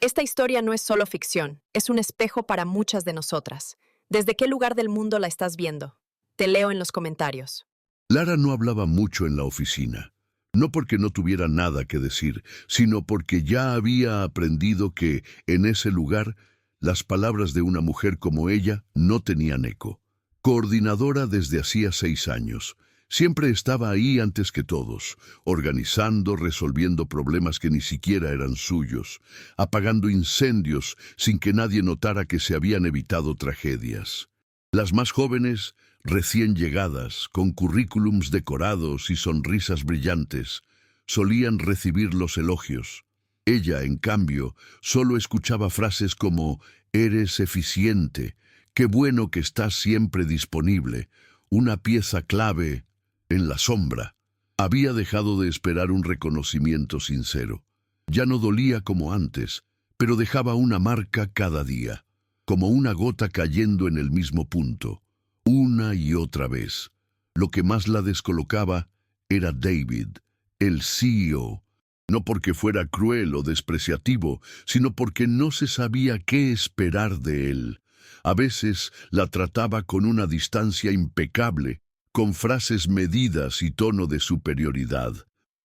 Esta historia no es solo ficción, es un espejo para muchas de nosotras. ¿Desde qué lugar del mundo la estás viendo? Te leo en los comentarios. Lara no hablaba mucho en la oficina, no porque no tuviera nada que decir, sino porque ya había aprendido que, en ese lugar, las palabras de una mujer como ella no tenían eco. Coordinadora desde hacía 6 años, siempre estaba ahí antes que todos, organizando, resolviendo problemas que ni siquiera eran suyos, apagando incendios sin que nadie notara que se habían evitado tragedias. Las más jóvenes, recién llegadas, con currículums decorados y sonrisas brillantes, solían recibir los elogios. Ella, en cambio, solo escuchaba frases como «eres eficiente», «qué bueno que estás siempre disponible», «una pieza clave en la sombra». Había dejado de esperar un reconocimiento sincero. Ya no dolía como antes, pero dejaba una marca cada día, como una gota cayendo en el mismo punto, una y otra vez. Lo que más la descolocaba era David, el CEO, no porque fuera cruel o despreciativo, sino porque no se sabía qué esperar de él. A veces la trataba con una distancia impecable, con frases medidas y tono de superioridad,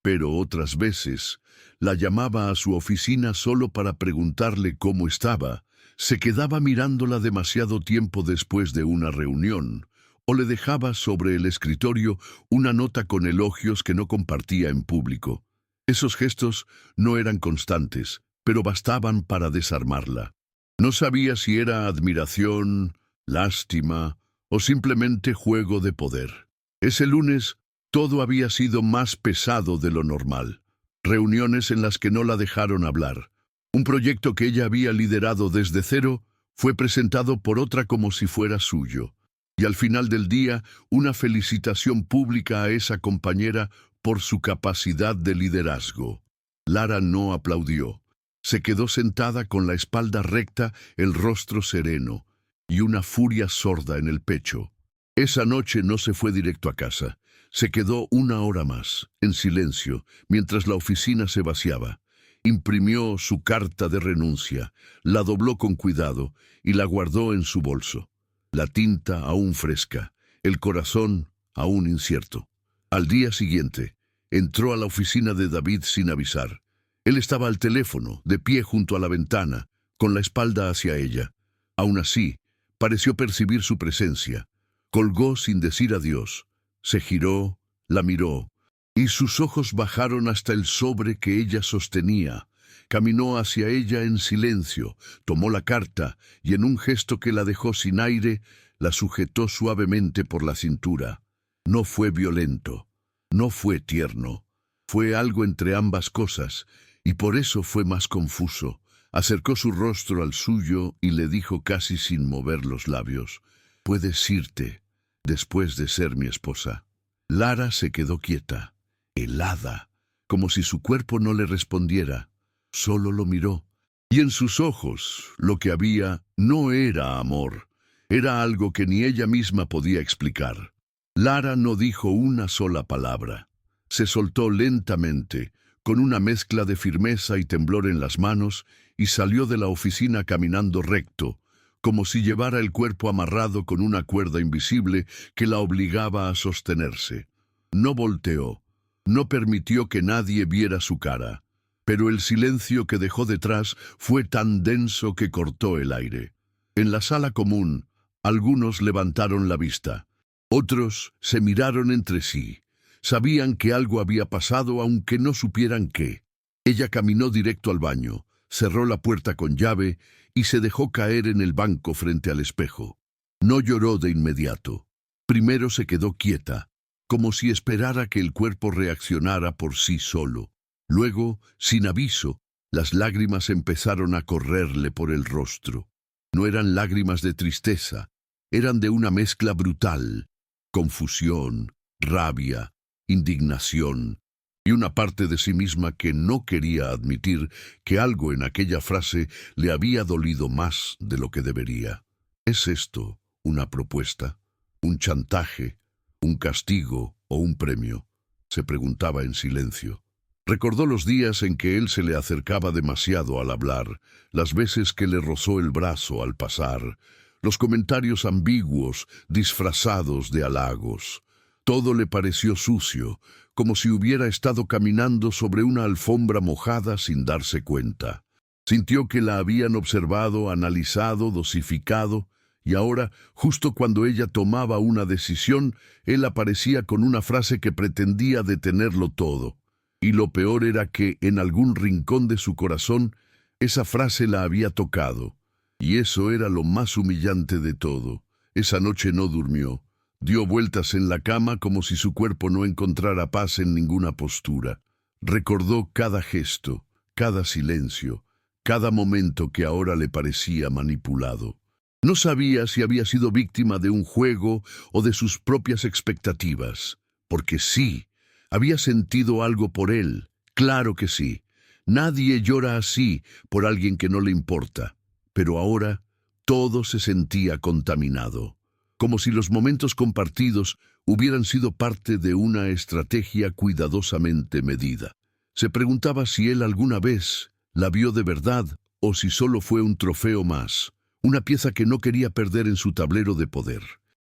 pero otras veces la llamaba a su oficina solo para preguntarle cómo estaba. Se quedaba mirándola demasiado tiempo después de una reunión, o le dejaba sobre el escritorio una nota con elogios que no compartía en público. Esos gestos no eran constantes, pero bastaban para desarmarla. No sabía si era admiración, lástima o simplemente juego de poder. Ese lunes todo había sido más pesado de lo normal. Reuniones en las que no la dejaron hablar. Un proyecto que ella había liderado desde cero fue presentado por otra como si fuera suyo. Y al final del día, una felicitación pública a esa compañera por su capacidad de liderazgo. Lara no aplaudió. Se quedó sentada con la espalda recta, el rostro sereno y una furia sorda en el pecho. Esa noche no se fue directo a casa. Se quedó 1 hora más, en silencio, mientras la oficina se vaciaba. Imprimió su carta de renuncia, la dobló con cuidado y la guardó en su bolso. La tinta aún fresca, el corazón aún incierto. Al día siguiente, entró a la oficina de David sin avisar. Él estaba al teléfono, de pie junto a la ventana, con la espalda hacia ella. Aún así, pareció percibir su presencia. Colgó sin decir adiós. Se giró, la miró, y sus ojos bajaron hasta el sobre que ella sostenía. Caminó hacia ella en silencio, tomó la carta y en un gesto que la dejó sin aire, la sujetó suavemente por la cintura. No fue violento, no fue tierno, fue algo entre ambas cosas, y por eso fue más confuso. Acercó su rostro al suyo y le dijo casi sin mover los labios: «Puedes irte, después de ser mi esposa». Lara se quedó quieta, helada, como si su cuerpo no le respondiera. Solo lo miró, y en sus ojos lo que había no era amor, era algo que ni ella misma podía explicar. Lara no dijo una sola palabra. Se soltó lentamente, con una mezcla de firmeza y temblor en las manos, y salió de la oficina caminando recto, como si llevara el cuerpo amarrado con una cuerda invisible que la obligaba a sostenerse. No volteó, no permitió que nadie viera su cara, pero el silencio que dejó detrás fue tan denso que cortó el aire. En la sala común, algunos levantaron la vista, otros se miraron entre sí. Sabían que algo había pasado aunque no supieran qué. Ella caminó directo al baño, cerró la puerta con llave y se dejó caer en el banco frente al espejo. No lloró de inmediato. Primero se quedó quieta, como si esperara que el cuerpo reaccionara por sí solo. Luego, sin aviso, las lágrimas empezaron a correrle por el rostro. No eran lágrimas de tristeza, eran de una mezcla brutal: confusión, rabia, indignación, y una parte de sí misma que no quería admitir que algo en aquella frase le había dolido más de lo que debería. ¿Es esto una propuesta? ¿Un chantaje? ¿Un castigo o un premio?, se preguntaba en silencio. Recordó los días en que él se le acercaba demasiado al hablar, las veces que le rozó el brazo al pasar, los comentarios ambiguos, disfrazados de halagos. Todo le pareció sucio, como si hubiera estado caminando sobre una alfombra mojada sin darse cuenta. Sintió que la habían observado, analizado, dosificado, y ahora, justo cuando ella tomaba una decisión, él aparecía con una frase que pretendía detenerlo todo. Y lo peor era que, en algún rincón de su corazón, esa frase la había tocado. Y eso era lo más humillante de todo. Esa noche no durmió. Dio vueltas en la cama como si su cuerpo no encontrara paz en ninguna postura. Recordó cada gesto, cada silencio, cada momento que ahora le parecía manipulado. No sabía si había sido víctima de un juego o de sus propias expectativas, porque sí, había sentido algo por él, claro que sí. Nadie llora así por alguien que no le importa, pero ahora todo se sentía contaminado, como si los momentos compartidos hubieran sido parte de una estrategia cuidadosamente medida. Se preguntaba si él alguna vez la vio de verdad o si solo fue un trofeo más, una pieza que no quería perder en su tablero de poder.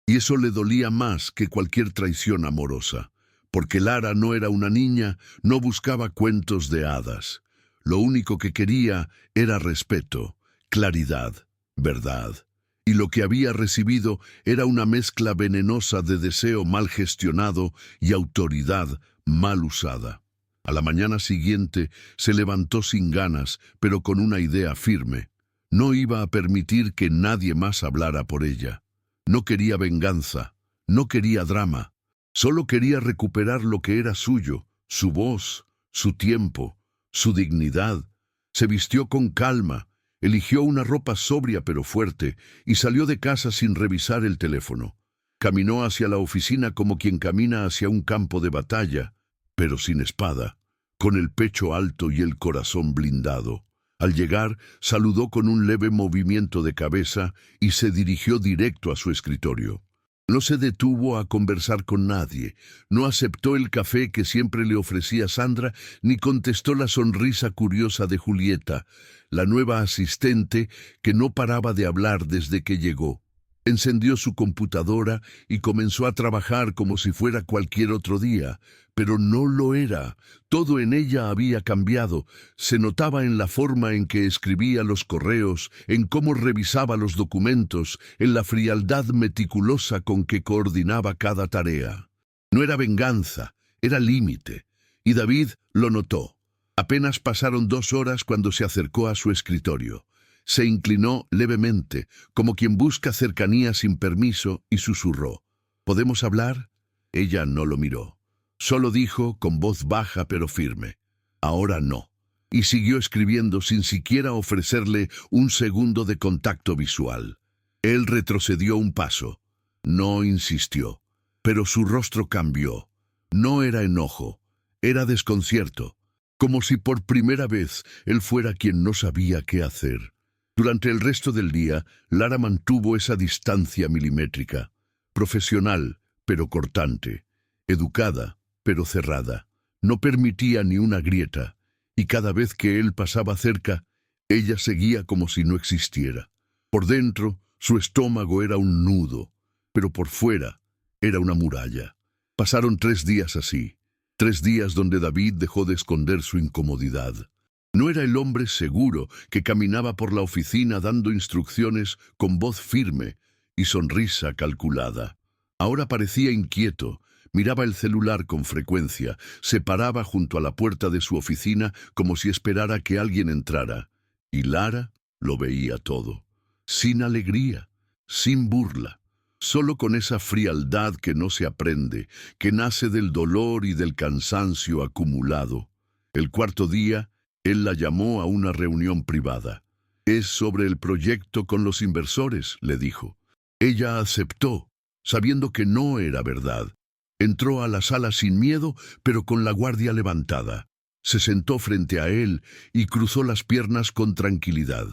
Y eso le dolía más que cualquier traición amorosa, porque Lara no era una niña, no buscaba cuentos de hadas. Lo único que quería era respeto, claridad, verdad. Y lo que había recibido era una mezcla venenosa de deseo mal gestionado y autoridad mal usada. A la mañana siguiente se levantó sin ganas, pero con una idea firme. No iba a permitir que nadie más hablara por ella. No quería venganza, no quería drama. Solo quería recuperar lo que era suyo, su voz, su tiempo, su dignidad. Se vistió con calma, eligió una ropa sobria pero fuerte y salió de casa sin revisar el teléfono. Caminó hacia la oficina como quien camina hacia un campo de batalla, pero sin espada, con el pecho alto y el corazón blindado. Al llegar, saludó con un leve movimiento de cabeza y se dirigió directo a su escritorio. No se detuvo a conversar con nadie, no aceptó el café que siempre le ofrecía Sandra, ni contestó la sonrisa curiosa de Julieta, la nueva asistente que no paraba de hablar desde que llegó. Encendió su computadora y comenzó a trabajar como si fuera cualquier otro día, pero no lo era. Todo en ella había cambiado. Se notaba en la forma en que escribía los correos, en cómo revisaba los documentos, en la frialdad meticulosa con que coordinaba cada tarea. No era venganza, era límite. Y David lo notó. Apenas pasaron 2 horas cuando se acercó a su escritorio. Se inclinó levemente, como quien busca cercanía sin permiso, y susurró. ¿Podemos hablar? Ella no lo miró. Solo dijo, con voz baja pero firme, ahora no. Y siguió escribiendo sin siquiera ofrecerle un segundo de contacto visual. Él retrocedió un paso. No insistió. Pero su rostro cambió. No era enojo, era desconcierto, como si por primera vez él fuera quien no sabía qué hacer. Durante el resto del día, Lara mantuvo esa distancia milimétrica, profesional, pero cortante, educada, pero cerrada. No permitía ni una grieta, y cada vez que él pasaba cerca, ella seguía como si no existiera. Por dentro, su estómago era un nudo, pero por fuera era una muralla. Pasaron 3 días así, 3 días donde David dejó de esconder su incomodidad. No era el hombre seguro que caminaba por la oficina dando instrucciones con voz firme y sonrisa calculada. Ahora parecía inquieto, miraba el celular con frecuencia, se paraba junto a la puerta de su oficina como si esperara que alguien entrara. Y Lara lo veía todo, sin alegría, sin burla, solo con esa frialdad que no se aprende, que nace del dolor y del cansancio acumulado. El 4.º día, él la llamó a una reunión privada. «Es sobre el proyecto con los inversores», le dijo. Ella aceptó, sabiendo que no era verdad. Entró a la sala sin miedo, pero con la guardia levantada. Se sentó frente a él y cruzó las piernas con tranquilidad.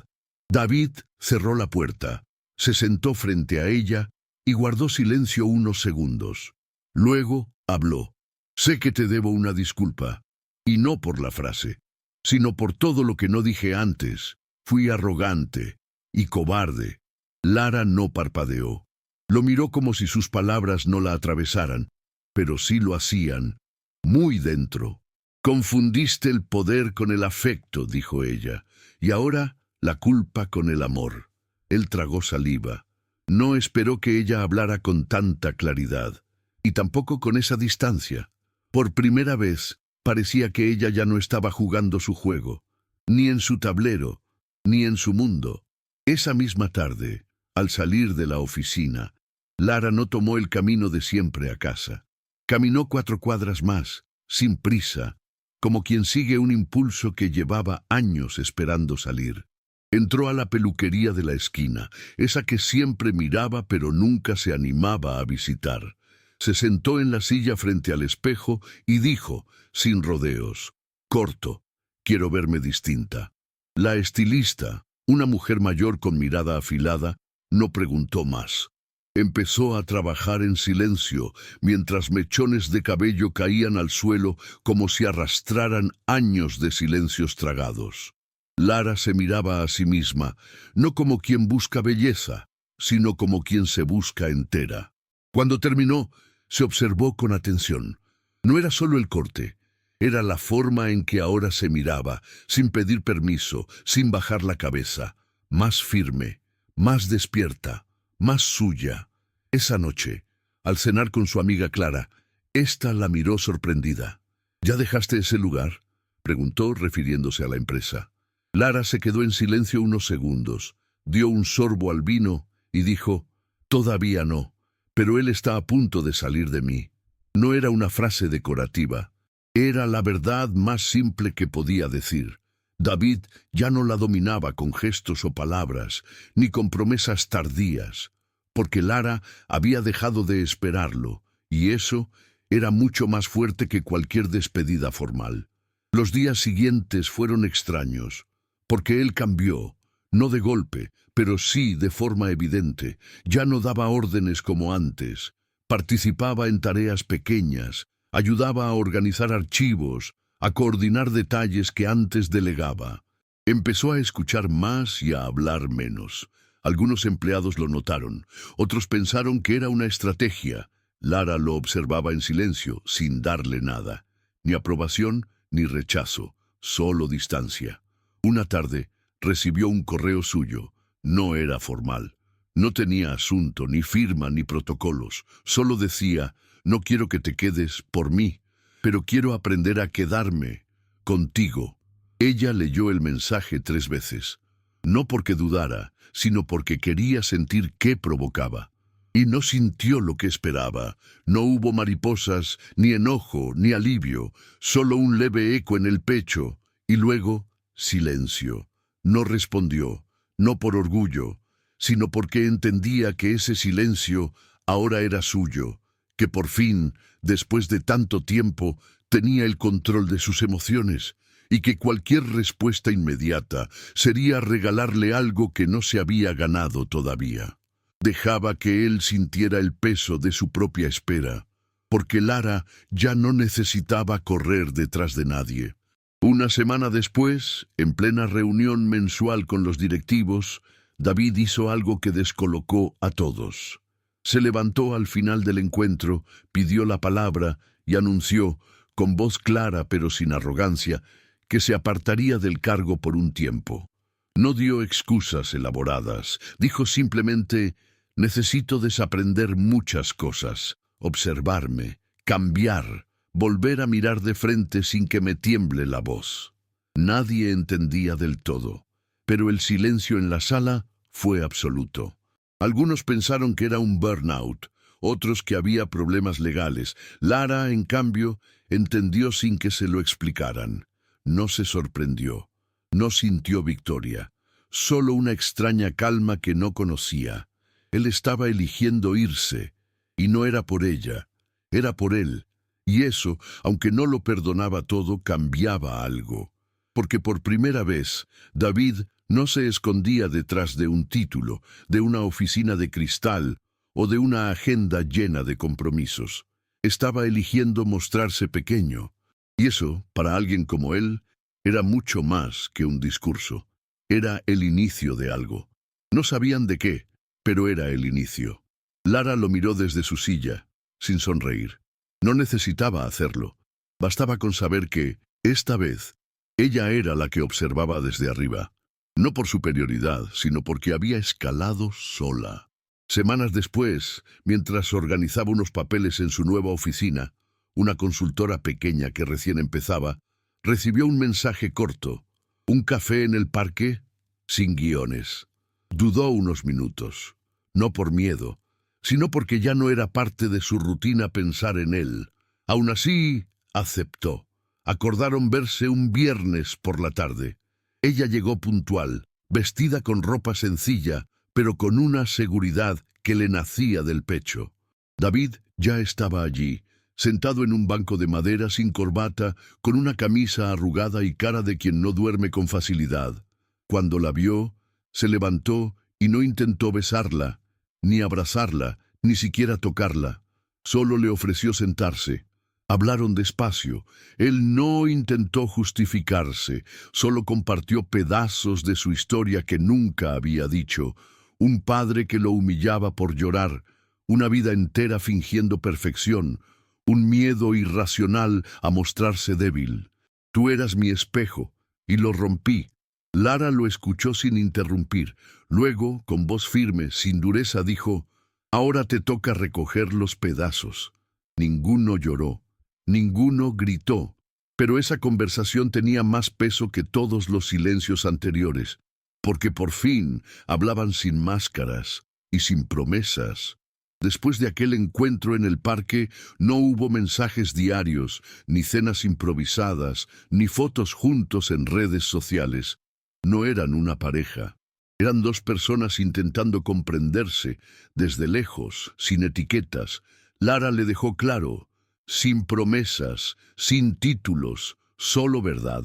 David cerró la puerta, se sentó frente a ella y guardó silencio unos segundos. Luego habló. «Sé que te debo una disculpa. Y no por la frase, sino por todo lo que no dije antes. Fui arrogante y cobarde. Lara no parpadeó. Lo miró como si sus palabras no la atravesaran, pero sí lo hacían, muy dentro. Confundiste el poder con el afecto, dijo ella, y ahora la culpa con el amor. Él tragó saliva. No esperó que ella hablara con tanta claridad, y tampoco con esa distancia. Por primera vez, parecía que ella ya no estaba jugando su juego, ni en su tablero, ni en su mundo. Esa misma tarde, al salir de la oficina, Lara no tomó el camino de siempre a casa. Caminó 4 cuadras más, sin prisa, como quien sigue un impulso que llevaba años esperando salir. Entró a la peluquería de la esquina, esa que siempre miraba pero nunca se animaba a visitar. Se sentó en la silla frente al espejo y dijo, sin rodeos, «Corto, quiero verme distinta». La estilista, una mujer mayor con mirada afilada, no preguntó más. Empezó a trabajar en silencio, mientras mechones de cabello caían al suelo como si arrastraran años de silencios tragados. Lara se miraba a sí misma, no como quien busca belleza, sino como quien se busca entera. Cuando terminó, se observó con atención. No era solo el corte, era la forma en que ahora se miraba, sin pedir permiso, sin bajar la cabeza, más firme, más despierta, más suya. Esa noche, al cenar con su amiga Clara, ésta la miró sorprendida. «¿Ya dejaste ese lugar?», preguntó, refiriéndose a la empresa. Lara se quedó en silencio unos segundos, dio un sorbo al vino y dijo, «Todavía no, pero él está a punto de salir de mí». No era una frase decorativa, era la verdad más simple que podía decir. David ya no la dominaba con gestos o palabras, ni con promesas tardías, porque Lara había dejado de esperarlo, y eso era mucho más fuerte que cualquier despedida formal. Los días siguientes fueron extraños, porque él cambió, no de golpe, pero sí de forma evidente. Ya no daba órdenes como antes, participaba en tareas pequeñas, ayudaba a organizar archivos, a coordinar detalles que antes delegaba. Empezó a escuchar más y a hablar menos. Algunos empleados lo notaron, otros pensaron que era una estrategia. Lara lo observaba en silencio, sin darle nada. Ni aprobación, ni rechazo, solo distancia. Una tarde, recibió un correo suyo. No era formal. No tenía asunto, ni firma, ni protocolos. Solo decía, «No quiero que te quedes por mí, pero quiero aprender a quedarme contigo». Ella leyó el mensaje 3 veces. No porque dudara, sino porque quería sentir qué provocaba. Y no sintió lo que esperaba. No hubo mariposas, ni enojo, ni alivio, solo un leve eco en el pecho. Y luego, silencio. No respondió, no por orgullo, sino porque entendía que ese silencio ahora era suyo, que por fin, después de tanto tiempo, tenía el control de sus emociones, y que cualquier respuesta inmediata sería regalarle algo que no se había ganado todavía. Dejaba que él sintiera el peso de su propia espera, porque Lara ya no necesitaba correr detrás de nadie. Una semana después, en plena reunión mensual con los directivos, David hizo algo que descolocó a todos. Se levantó al final del encuentro, pidió la palabra y anunció, con voz clara pero sin arrogancia, que se apartaría del cargo por un tiempo. No dio excusas elaboradas, dijo simplemente, «Necesito desaprender muchas cosas, observarme, cambiar, volver a mirar de frente sin que me tiemble la voz». Nadie entendía del todo, pero el silencio en la sala fue absoluto. Algunos pensaron que era un burnout, otros que había problemas legales. Lara, en cambio, entendió sin que se lo explicaran. No se sorprendió, no sintió victoria, solo una extraña calma que no conocía. Él estaba eligiendo irse, y no era por ella, era por él. Y eso, aunque no lo perdonaba todo, cambiaba algo. Porque por primera vez, David no se escondía detrás de un título, de una oficina de cristal o de una agenda llena de compromisos. Estaba eligiendo mostrarse pequeño. Y eso, para alguien como él, era mucho más que un discurso. Era el inicio de algo. No sabían de qué, pero era el inicio. Lara lo miró desde su silla, sin sonreír. No necesitaba hacerlo. Bastaba con saber que, esta vez, ella era la que observaba desde arriba. No por superioridad, sino porque había escalado sola. Semanas después, mientras organizaba unos papeles en su nueva oficina, una consultora pequeña que recién empezaba, recibió un mensaje corto. ¿Un café en el parque? Sin guiones. Dudó unos minutos. No por miedo, sino porque ya no era parte de su rutina pensar en él. Aún así, aceptó. Acordaron verse un viernes por la tarde. Ella llegó puntual, vestida con ropa sencilla, pero con una seguridad que le nacía del pecho. David ya estaba allí, sentado en un banco de madera sin corbata, con una camisa arrugada y cara de quien no duerme con facilidad. Cuando la vio, se levantó y no intentó besarla, ni abrazarla, ni siquiera tocarla. Solo le ofreció sentarse. Hablaron despacio. Él no intentó justificarse, solo compartió pedazos de su historia que nunca había dicho. Un padre que lo humillaba por llorar, una vida entera fingiendo perfección, un miedo irracional a mostrarse débil. Tú eras mi espejo, y lo rompí. Lara lo escuchó sin interrumpir. Luego, con voz firme, sin dureza, dijo: «Ahora te toca recoger los pedazos». Ninguno lloró. Ninguno gritó, pero esa conversación tenía más peso que todos los silencios anteriores, porque por fin hablaban sin máscaras y sin promesas. Después de aquel encuentro en el parque, no hubo mensajes diarios, ni cenas improvisadas, ni fotos juntos en redes sociales. No eran una pareja. Eran dos personas intentando comprenderse, desde lejos, sin etiquetas. Lara le dejó claro: sin promesas, sin títulos, solo verdad.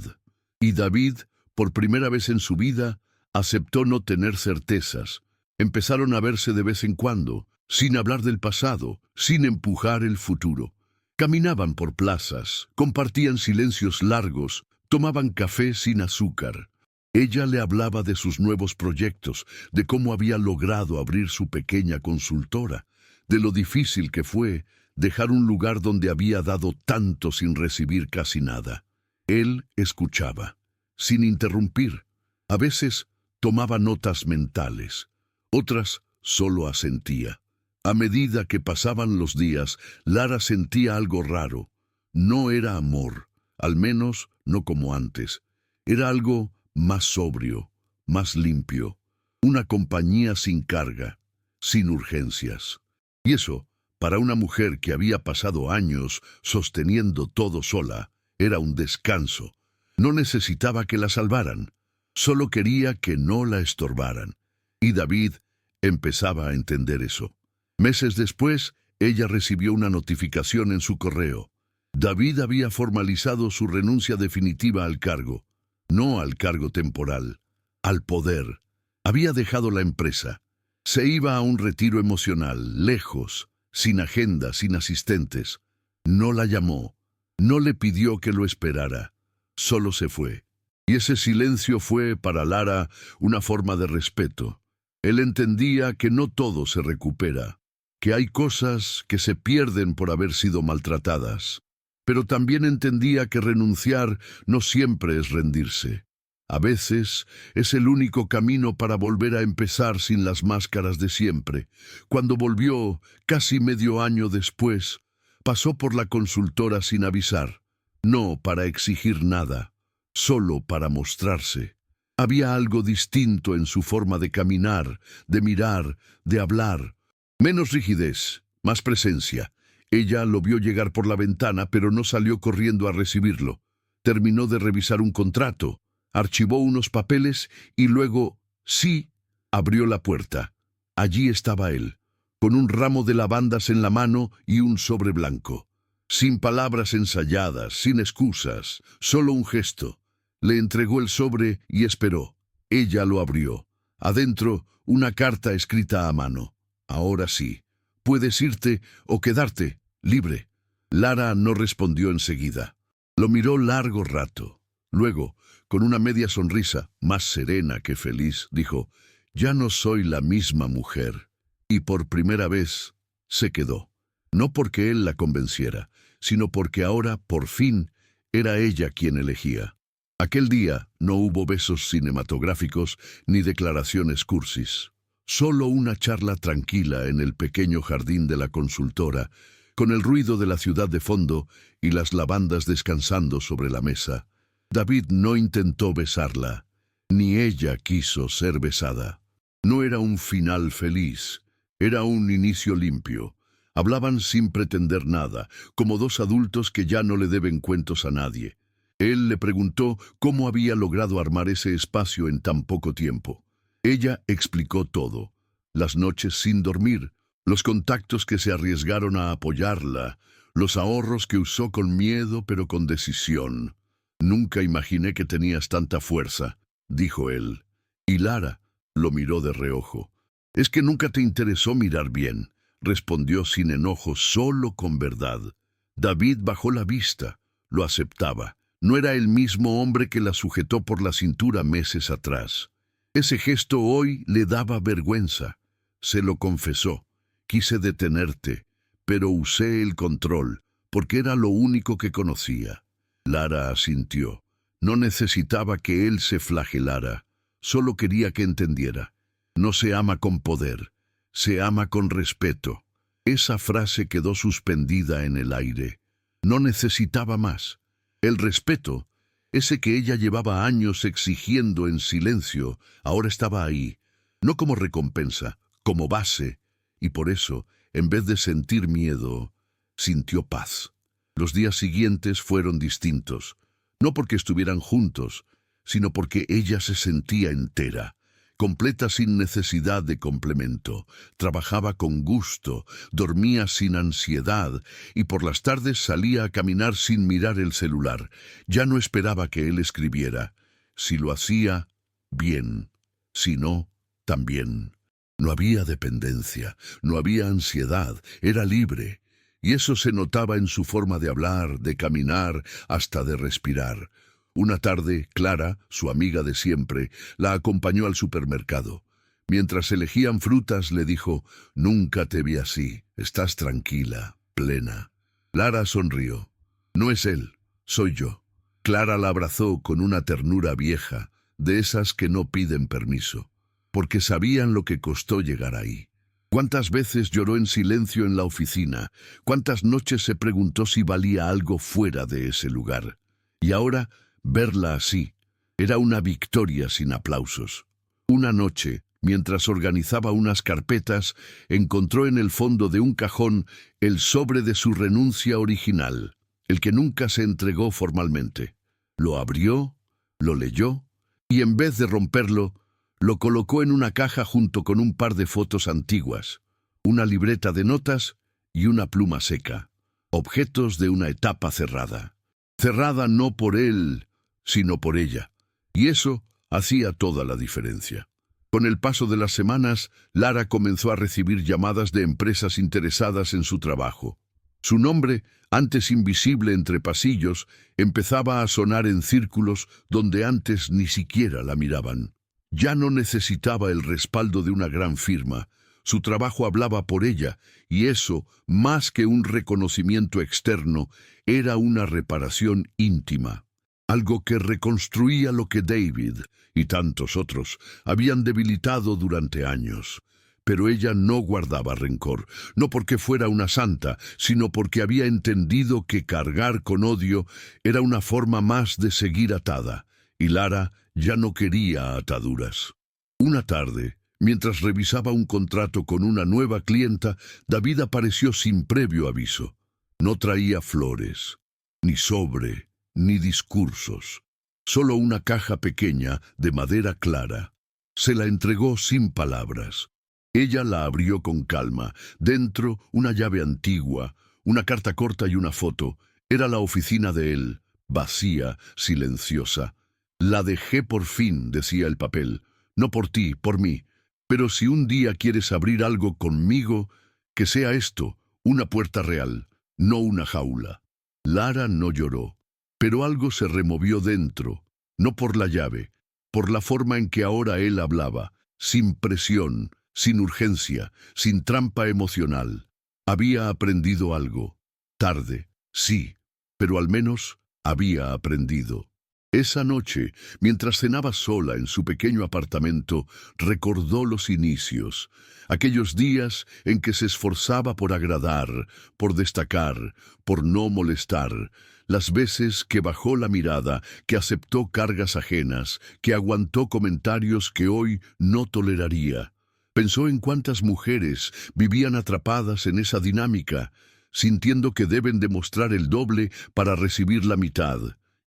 Y David, por primera vez en su vida, aceptó no tener certezas. Empezaron a verse de vez en cuando, sin hablar del pasado, sin empujar el futuro. Caminaban por plazas, compartían silencios largos, tomaban café sin azúcar. Ella le hablaba de sus nuevos proyectos, de cómo había logrado abrir su pequeña consultora, de lo difícil que fue dejar un lugar donde había dado tanto sin recibir casi nada. Él escuchaba, sin interrumpir. A veces tomaba notas mentales, otras solo asentía. A medida que pasaban los días, Lara sentía algo raro. No era amor, al menos no como antes. Era algo más sobrio, más limpio. Una compañía sin carga, sin urgencias. Y eso, para una mujer que había pasado años sosteniendo todo sola, era un descanso. No necesitaba que la salvaran, solo quería que no la estorbaran. Y David empezaba a entender eso. Meses después, ella recibió una notificación en su correo. David había formalizado su renuncia definitiva al cargo, no al cargo temporal, al poder. Había dejado la empresa. Se iba a un retiro emocional, lejos, sin agenda, sin asistentes. No la llamó, no le pidió que lo esperara, solo se fue. Y ese silencio fue, para Lara, una forma de respeto. Él entendía que no todo se recupera, que hay cosas que se pierden por haber sido maltratadas. Pero también entendía que renunciar no siempre es rendirse. A veces es el único camino para volver a empezar sin las máscaras de siempre. Cuando volvió, casi medio año después, pasó por la consultora sin avisar. No para exigir nada, solo para mostrarse. Había algo distinto en su forma de caminar, de mirar, de hablar. Menos rigidez, más presencia. Ella lo vio llegar por la ventana, pero no salió corriendo a recibirlo. Terminó de revisar un contrato, archivó unos papeles y luego, sí, abrió la puerta. Allí estaba él, con un ramo de lavandas en la mano y un sobre blanco. Sin palabras ensayadas, sin excusas, solo un gesto. Le entregó el sobre y esperó. Ella lo abrió. Adentro, una carta escrita a mano. Ahora sí, puedes irte o quedarte, libre. Lara no respondió enseguida. Lo miró largo rato. Luego, con una media sonrisa, más serena que feliz, dijo, «Ya no soy la misma mujer». Y por primera vez se quedó. No porque él la convenciera, sino porque ahora, por fin, era ella quien elegía. Aquel día no hubo besos cinematográficos ni declaraciones cursis. Solo una charla tranquila en el pequeño jardín de la consultora, con el ruido de la ciudad de fondo y las lavandas descansando sobre la mesa. David no intentó besarla, ni ella quiso ser besada. No era un final feliz, era un inicio limpio. Hablaban sin pretender nada, como dos adultos que ya no le deben cuentos a nadie. Él le preguntó cómo había logrado armar ese espacio en tan poco tiempo. Ella explicó todo: las noches sin dormir, los contactos que se arriesgaron a apoyarla, los ahorros que usó con miedo pero con decisión. «Nunca imaginé que tenías tanta fuerza», dijo él. Y Lara lo miró de reojo. «Es que nunca te interesó mirar bien», respondió sin enojo, solo con verdad. David bajó la vista, lo aceptaba. No era el mismo hombre que la sujetó por la cintura meses atrás. Ese gesto hoy le daba vergüenza. Se lo confesó. «Quise detenerte, pero usé el control, porque era lo único que conocía». Lara asintió. No necesitaba que él se flagelara, solo quería que entendiera. No se ama con poder, se ama con respeto. Esa frase quedó suspendida en el aire. No necesitaba más. El respeto, ese que ella llevaba años exigiendo en silencio, ahora estaba ahí, no como recompensa, como base, y por eso, en vez de sentir miedo, sintió paz. Los días siguientes fueron distintos, no porque estuvieran juntos, sino porque ella se sentía entera, completa sin necesidad de complemento. Trabajaba con gusto, dormía sin ansiedad y por las tardes salía a caminar sin mirar el celular. Ya no esperaba que él escribiera. Si lo hacía, bien. Si no, también. No había dependencia, no había ansiedad, era libre. Y eso se notaba en su forma de hablar, de caminar, hasta de respirar. Una tarde, Clara, su amiga de siempre, la acompañó al supermercado. Mientras elegían frutas, le dijo: «Nunca te vi así, estás tranquila, plena». Clara sonrió. «No es él, soy yo». Clara la abrazó con una ternura vieja, de esas que no piden permiso, porque sabían lo que costó llegar ahí. ¿Cuántas veces lloró en silencio en la oficina? ¿Cuántas noches se preguntó si valía algo fuera de ese lugar? Y ahora, verla así, era una victoria sin aplausos. Una noche, mientras organizaba unas carpetas, encontró en el fondo de un cajón el sobre de su renuncia original, el que nunca se entregó formalmente. Lo abrió, lo leyó, y en vez de romperlo, lo colocó en una caja junto con un par de fotos antiguas, una libreta de notas y una pluma seca, objetos de una etapa cerrada. Cerrada no por él, sino por ella, y eso hacía toda la diferencia. Con el paso de las semanas, Lara comenzó a recibir llamadas de empresas interesadas en su trabajo. Su nombre, antes invisible entre pasillos, empezaba a sonar en círculos donde antes ni siquiera la miraban. Ya no necesitaba el respaldo de una gran firma. Su trabajo hablaba por ella, y eso, más que un reconocimiento externo, era una reparación íntima. Algo que reconstruía lo que David y tantos otros habían debilitado durante años. Pero ella no guardaba rencor, no porque fuera una santa, sino porque había entendido que cargar con odio era una forma más de seguir atada, y Lara ya no quería ataduras. Una tarde, mientras revisaba un contrato con una nueva clienta, David apareció sin previo aviso. No traía flores, ni sobre, ni discursos. Solo una caja pequeña de madera clara. Se la entregó sin palabras. Ella la abrió con calma. Dentro, una llave antigua, una carta corta y una foto. Era la oficina de él, vacía, silenciosa. «La dejé por fin», decía el papel. «No por ti, por mí. Pero si un día quieres abrir algo conmigo, que sea esto, una puerta real, no una jaula». Lara no lloró, Pero algo se removió dentro, no por la llave, por la forma en que ahora él hablaba, sin presión, sin urgencia, sin trampa emocional. Había aprendido algo. Tarde, sí, pero al menos había aprendido. Esa noche, mientras cenaba sola en su pequeño apartamento, recordó los inicios, aquellos días en que se esforzaba por agradar, por destacar, por no molestar, las veces que bajó la mirada, que aceptó cargas ajenas, que aguantó comentarios que hoy no toleraría. Pensó en cuántas mujeres vivían atrapadas en esa dinámica, sintiendo que deben demostrar el doble para recibir la mitad,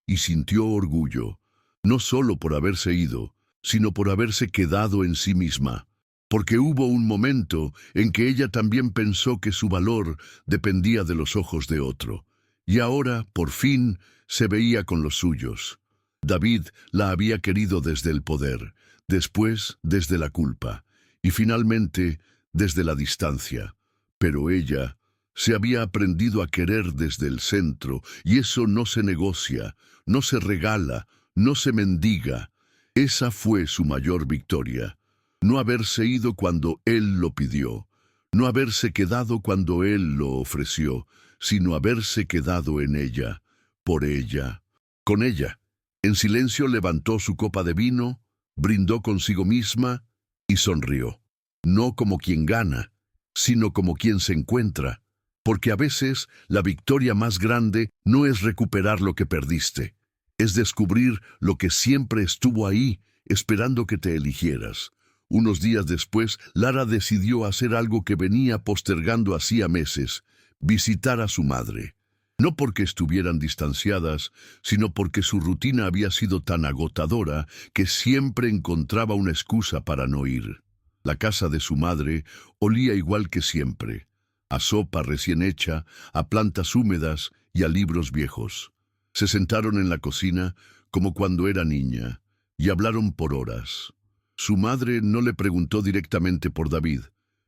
y sintió orgullo, no solo por haberse ido, sino por haberse quedado en sí misma, porque hubo un momento en que ella también pensó que su valor dependía de los ojos de otro, y ahora, por fin, se veía con los suyos. David la había querido desde el poder, después desde la culpa, y finalmente desde la distancia, pero ella se había aprendido a querer desde el centro, y eso no se negocia, no se regala, no se mendiga. Esa fue su mayor victoria. No haberse ido cuando él lo pidió, no haberse quedado cuando él lo ofreció, sino haberse quedado en ella, por ella, con ella. En silencio levantó su copa de vino, brindó consigo misma y sonrió. No como quien gana, sino como quien se encuentra. Porque a veces la victoria más grande no es recuperar lo que perdiste, es descubrir lo que siempre estuvo ahí, esperando que te eligieras. Unos días después, Lara decidió hacer algo que venía postergando hacía meses, visitar a su madre. No porque estuvieran distanciadas, sino porque su rutina había sido tan agotadora que siempre encontraba una excusa para no ir. La casa de su madre olía igual que siempre, a sopa recién hecha, a plantas húmedas y a libros viejos. Se sentaron en la cocina como cuando era niña y hablaron por horas. Su madre no le preguntó directamente por David,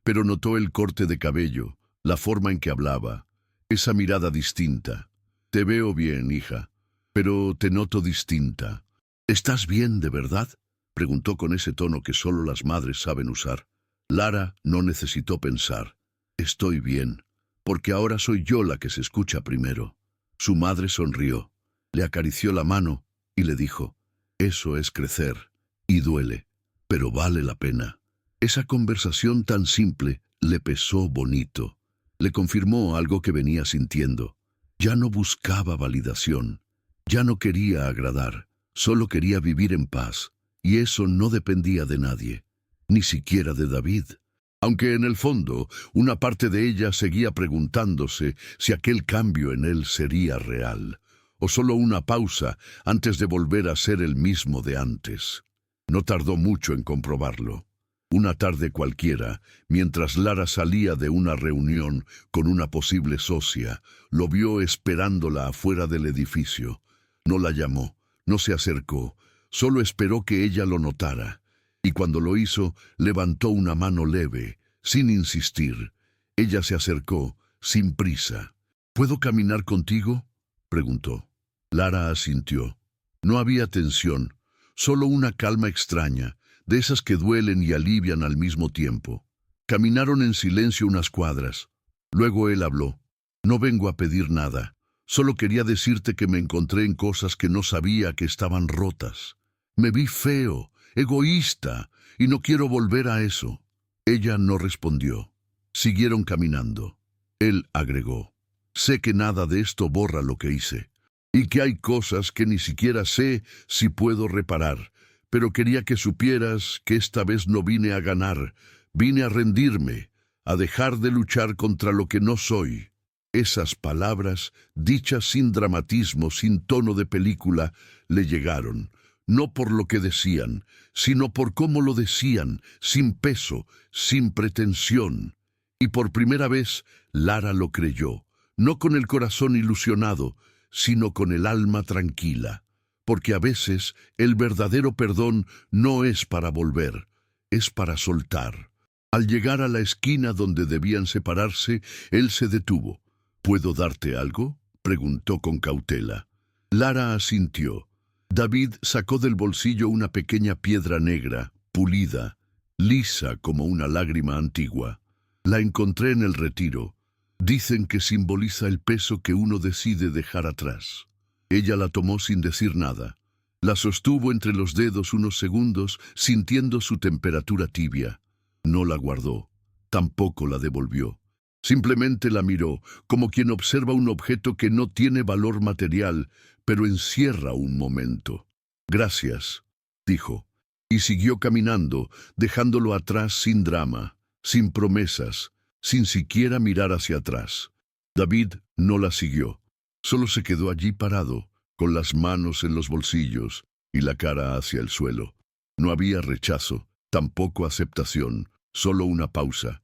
pero notó el corte de cabello, la forma en que hablaba, esa mirada distinta. Te veo bien, hija, pero te noto distinta. ¿Estás bien, de verdad?, preguntó con ese tono que solo las madres saben usar. Lara no necesitó pensar. Estoy bien, porque ahora soy yo la que se escucha primero. Su madre sonrió, le acarició la mano y le dijo, eso es crecer, y duele, pero vale la pena. Esa conversación tan simple le pesó bonito. Le confirmó algo que venía sintiendo. Ya no buscaba validación, ya no quería agradar, solo quería vivir en paz, y eso no dependía de nadie, ni siquiera de David. Aunque en el fondo una parte de ella seguía preguntándose si aquel cambio en él sería real, o solo una pausa antes de volver a ser el mismo de antes. No tardó mucho en comprobarlo. Una tarde cualquiera, mientras Lara salía de una reunión con una posible socia, lo vio esperándola afuera del edificio. No la llamó, no se acercó, solo esperó que ella lo notara. Y cuando lo hizo, levantó una mano leve, sin insistir. Ella se acercó, sin prisa. ¿Puedo caminar contigo?, preguntó. Lara asintió. No había tensión, solo una calma extraña, de esas que duelen y alivian al mismo tiempo. Caminaron en silencio unas cuadras. Luego él habló. No vengo a pedir nada, solo quería decirte que me encontré en cosas que no sabía que estaban rotas. Me vi feo, egoísta, y no quiero volver a eso. Ella no respondió. Siguieron caminando. Él agregó, sé que nada de esto borra lo que hice, y que hay cosas que ni siquiera sé si puedo reparar, pero quería que supieras que esta vez no vine a ganar, vine a rendirme, a dejar de luchar contra lo que no soy. Esas palabras, dichas sin dramatismo, sin tono de película, le llegaron. No por lo que decían, sino por cómo lo decían, sin peso, sin pretensión. Y por primera vez, Lara lo creyó, no con el corazón ilusionado, sino con el alma tranquila. Porque a veces el verdadero perdón no es para volver, es para soltar. Al llegar a la esquina donde debían separarse, él se detuvo. ¿Puedo darte algo?, preguntó con cautela. Lara asintió. David sacó del bolsillo una pequeña piedra negra, pulida, lisa como una lágrima antigua. La encontré en el retiro. Dicen que simboliza el peso que uno decide dejar atrás. Ella la tomó sin decir nada. La sostuvo entre los dedos unos segundos, sintiendo su temperatura tibia. No la guardó. Tampoco la devolvió. Simplemente la miró, como quien observa un objeto que no tiene valor material, pero encierra un momento. «Gracias», dijo, y siguió caminando, dejándolo atrás sin drama, sin promesas, sin siquiera mirar hacia atrás. David no la siguió. Solo se quedó allí parado, con las manos en los bolsillos y la cara hacia el suelo. No había rechazo, tampoco aceptación, solo una pausa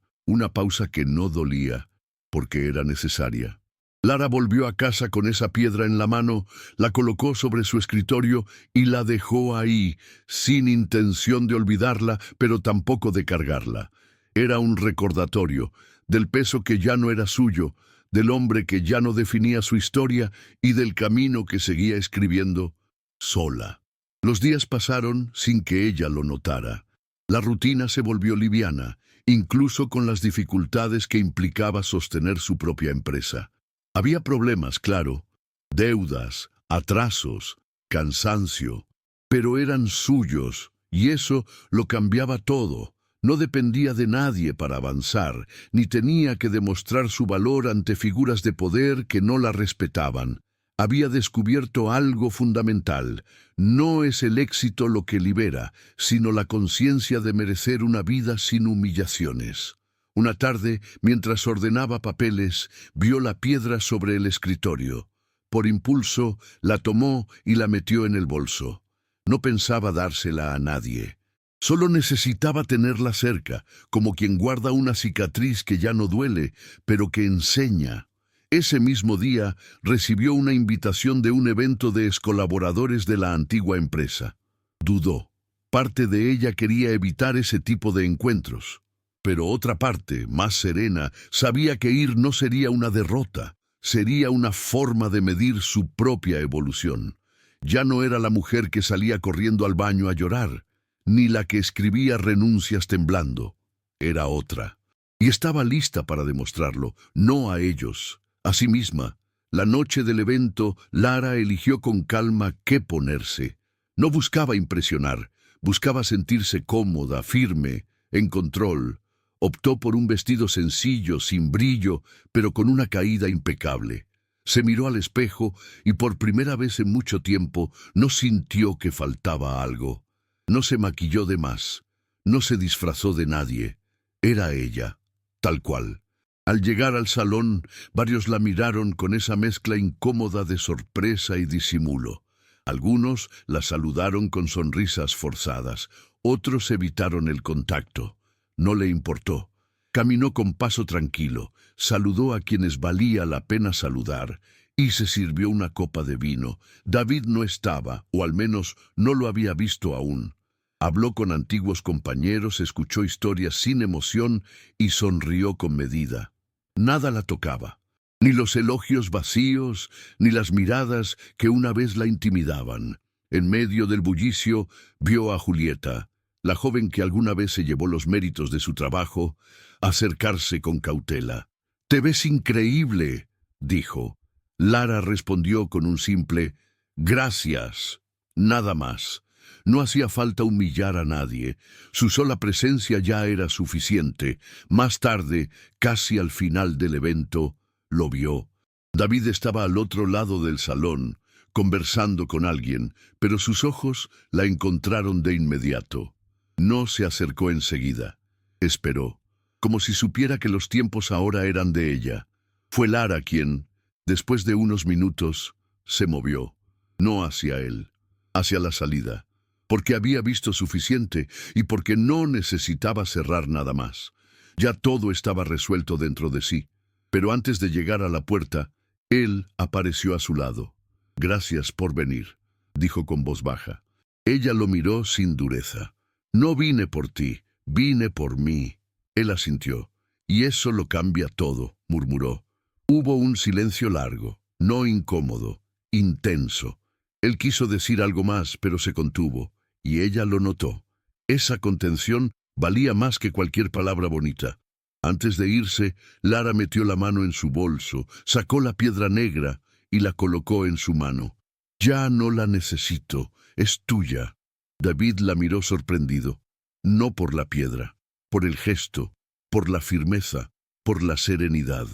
que no dolía, porque era necesaria. Lara volvió a casa con esa piedra en la mano, la colocó sobre su escritorio y la dejó ahí, sin intención de olvidarla, pero tampoco de cargarla. Era un recordatorio del peso que ya no era suyo, del hombre que ya no definía su historia y del camino que seguía escribiendo sola. Los días pasaron sin que ella lo notara. La rutina se volvió liviana, incluso con las dificultades que implicaba sostener su propia empresa. Había problemas, claro, deudas, atrasos, cansancio, pero eran suyos, y eso lo cambiaba todo. No dependía de nadie para avanzar, ni tenía que demostrar su valor ante figuras de poder que no la respetaban. Había descubierto algo fundamental. No es el éxito lo que libera, sino la conciencia de merecer una vida sin humillaciones. Una tarde, mientras ordenaba papeles, vio la piedra sobre el escritorio. Por impulso, la tomó y la metió en el bolso. No pensaba dársela a nadie. Solo necesitaba tenerla cerca, como quien guarda una cicatriz que ya no duele, pero que enseña. Ese mismo día recibió una invitación de un evento de excolaboradores de la antigua empresa. Dudó. Parte de ella quería evitar ese tipo de encuentros. Pero otra parte, más serena, sabía que ir no sería una derrota, sería una forma de medir su propia evolución. Ya no era la mujer que salía corriendo al baño a llorar, ni la que escribía renuncias temblando. Era otra. Y estaba lista para demostrarlo, no a ellos, a sí misma. La noche del evento, Lara eligió con calma qué ponerse. No buscaba impresionar, buscaba sentirse cómoda, firme, en control. Optó por un vestido sencillo, sin brillo, pero con una caída impecable. Se miró al espejo y por primera vez en mucho tiempo no sintió que faltaba algo. No se maquilló de más, no se disfrazó de nadie. Era ella, tal cual. Al llegar al salón, varios la miraron con esa mezcla incómoda de sorpresa y disimulo. Algunos la saludaron con sonrisas forzadas, otros evitaron el contacto. No le importó. Caminó con paso tranquilo, saludó a quienes valía la pena saludar y se sirvió una copa de vino. David no estaba, o al menos no lo había visto aún. Habló con antiguos compañeros, escuchó historias sin emoción y sonrió con medida. Nada la tocaba, ni los elogios vacíos, ni las miradas que una vez la intimidaban. En medio del bullicio vio a Julieta, la joven que alguna vez se llevó los méritos de su trabajo, acercarse con cautela. «Te ves increíble», dijo. Lara respondió con un simple «gracias», nada más. No hacía falta humillar a nadie. Su sola presencia ya era suficiente. Más tarde, casi al final del evento, lo vio. David estaba al otro lado del salón, conversando con alguien, pero sus ojos la encontraron de inmediato. No se acercó enseguida. Esperó, como si supiera que los tiempos ahora eran de ella. Fue Lara quien, después de unos minutos, se movió. No hacia él, hacia la salida. Porque había visto suficiente y porque no necesitaba cerrar nada más. Ya todo estaba resuelto dentro de sí. Pero antes de llegar a la puerta, él apareció a su lado. «Gracias por venir», dijo con voz baja. Ella lo miró sin dureza. «No vine por ti, vine por mí». Él asintió. «Y eso lo cambia todo», murmuró. Hubo un silencio largo, no incómodo, intenso. Él quiso decir algo más, pero se contuvo, y ella lo notó. Esa contención valía más que cualquier palabra bonita. Antes de irse, Lara metió la mano en su bolso, sacó la piedra negra y la colocó en su mano. «Ya no la necesito, es tuya». David la miró sorprendido, no por la piedra, por el gesto, por la firmeza, por la serenidad.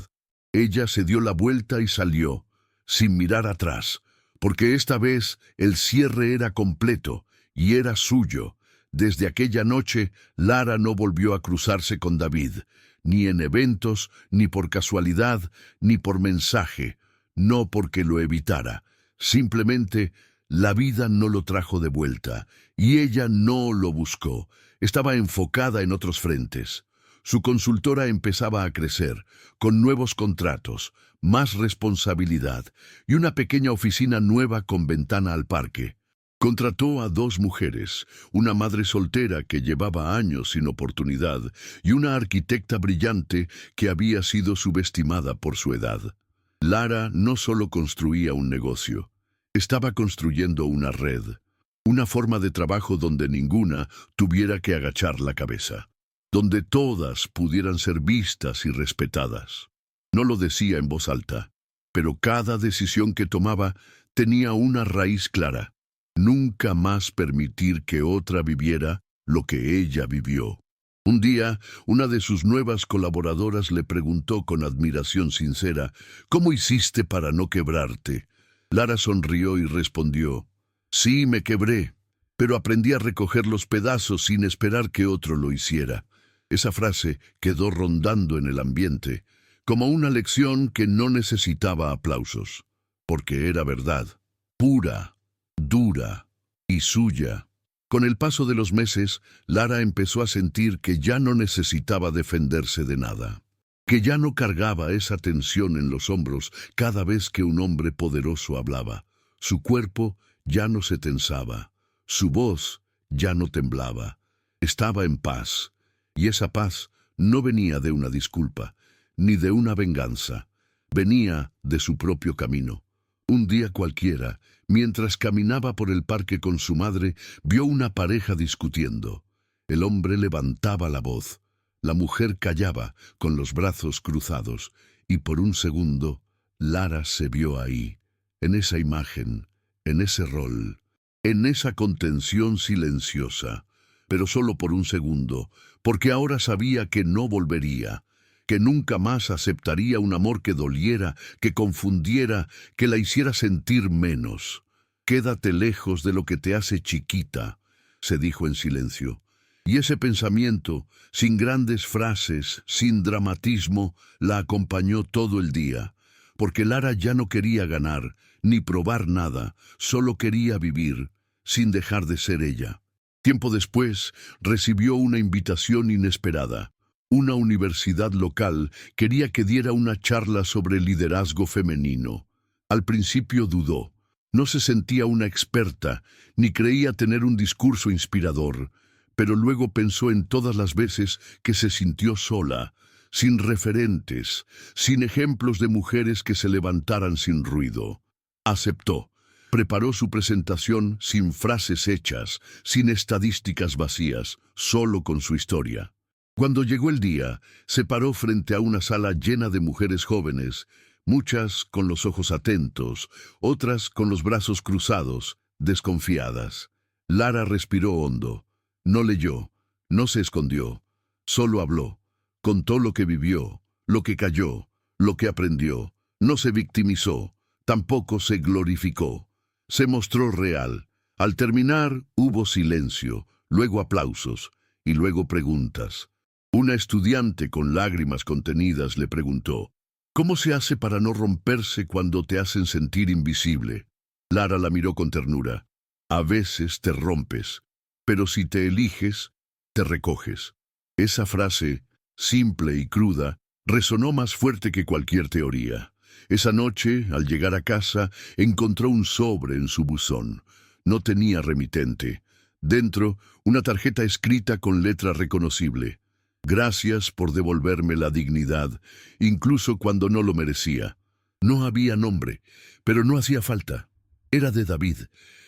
Ella se dio la vuelta y salió, sin mirar atrás, porque esta vez el cierre era completo y era suyo. Desde aquella noche, Lara no volvió a cruzarse con David, ni en eventos, ni por casualidad, ni por mensaje, no porque lo evitara. Simplemente, la vida no lo trajo de vuelta, y ella no lo buscó. Estaba enfocada en otros frentes. Su consultora empezaba a crecer, con nuevos contratos, más responsabilidad y una pequeña oficina nueva con ventana al parque. Contrató a 2 mujeres, una madre soltera que llevaba años sin oportunidad y una arquitecta brillante que había sido subestimada por su edad. Lara no solo construía un negocio, estaba construyendo una red, una forma de trabajo donde ninguna tuviera que agachar la cabeza, donde todas pudieran ser vistas y respetadas. No lo decía en voz alta, pero cada decisión que tomaba tenía una raíz clara. Nunca más permitir que otra viviera lo que ella vivió. Un día, una de sus nuevas colaboradoras le preguntó con admiración sincera, «¿Cómo hiciste para no quebrarte?» Lara sonrió y respondió, «Sí, me quebré, pero aprendí a recoger los pedazos sin esperar que otro lo hiciera». Esa frase quedó rondando en el ambiente, como una lección que no necesitaba aplausos, porque era verdad, pura, dura y suya. Con el paso de los meses, Lara empezó a sentir que ya no necesitaba defenderse de nada, que ya no cargaba esa tensión en los hombros cada vez que un hombre poderoso hablaba. Su cuerpo ya no se tensaba, su voz ya no temblaba. Estaba en paz, y esa paz no venía de una disculpa, ni de una venganza. Venía de su propio camino. Un día cualquiera, mientras caminaba por el parque con su madre, vio una pareja discutiendo. El hombre levantaba la voz. La mujer callaba, con los brazos cruzados, y por un segundo, Lara se vio ahí, en esa imagen, en ese rol, en esa contención silenciosa, pero solo por un segundo, porque ahora sabía que no volvería, que nunca más aceptaría un amor que doliera, que confundiera, que la hiciera sentir menos. «Quédate lejos de lo que te hace chiquita», se dijo en silencio. Y ese pensamiento, sin grandes frases, sin dramatismo, la acompañó todo el día, porque Lara ya no quería ganar, ni probar nada, solo quería vivir, sin dejar de ser ella. Tiempo después, recibió una invitación inesperada. Una universidad local quería que diera una charla sobre liderazgo femenino. Al principio dudó. No se sentía una experta, ni creía tener un discurso inspirador, pero luego pensó en todas las veces que se sintió sola, sin referentes, sin ejemplos de mujeres que se levantaran sin ruido. Aceptó. Preparó su presentación sin frases hechas, sin estadísticas vacías, solo con su historia. Cuando llegó el día, se paró frente a una sala llena de mujeres jóvenes, muchas con los ojos atentos, otras con los brazos cruzados, desconfiadas. Lara respiró hondo. No leyó, no se escondió, solo habló. Contó lo que vivió, lo que cayó, lo que aprendió. No se victimizó, tampoco se glorificó. Se mostró real. Al terminar, hubo silencio, luego aplausos y luego preguntas. Una estudiante con lágrimas contenidas le preguntó, «¿Cómo se hace para no romperse cuando te hacen sentir invisible?» Lara la miró con ternura. «A veces te rompes, pero si te eliges, te recoges». Esa frase, simple y cruda, resonó más fuerte que cualquier teoría. Esa noche, al llegar a casa, encontró un sobre en su buzón. No tenía remitente. Dentro, una tarjeta escrita con letra reconocible. «Gracias por devolverme la dignidad, incluso cuando no lo merecía». No había nombre, pero no hacía falta. Era de David.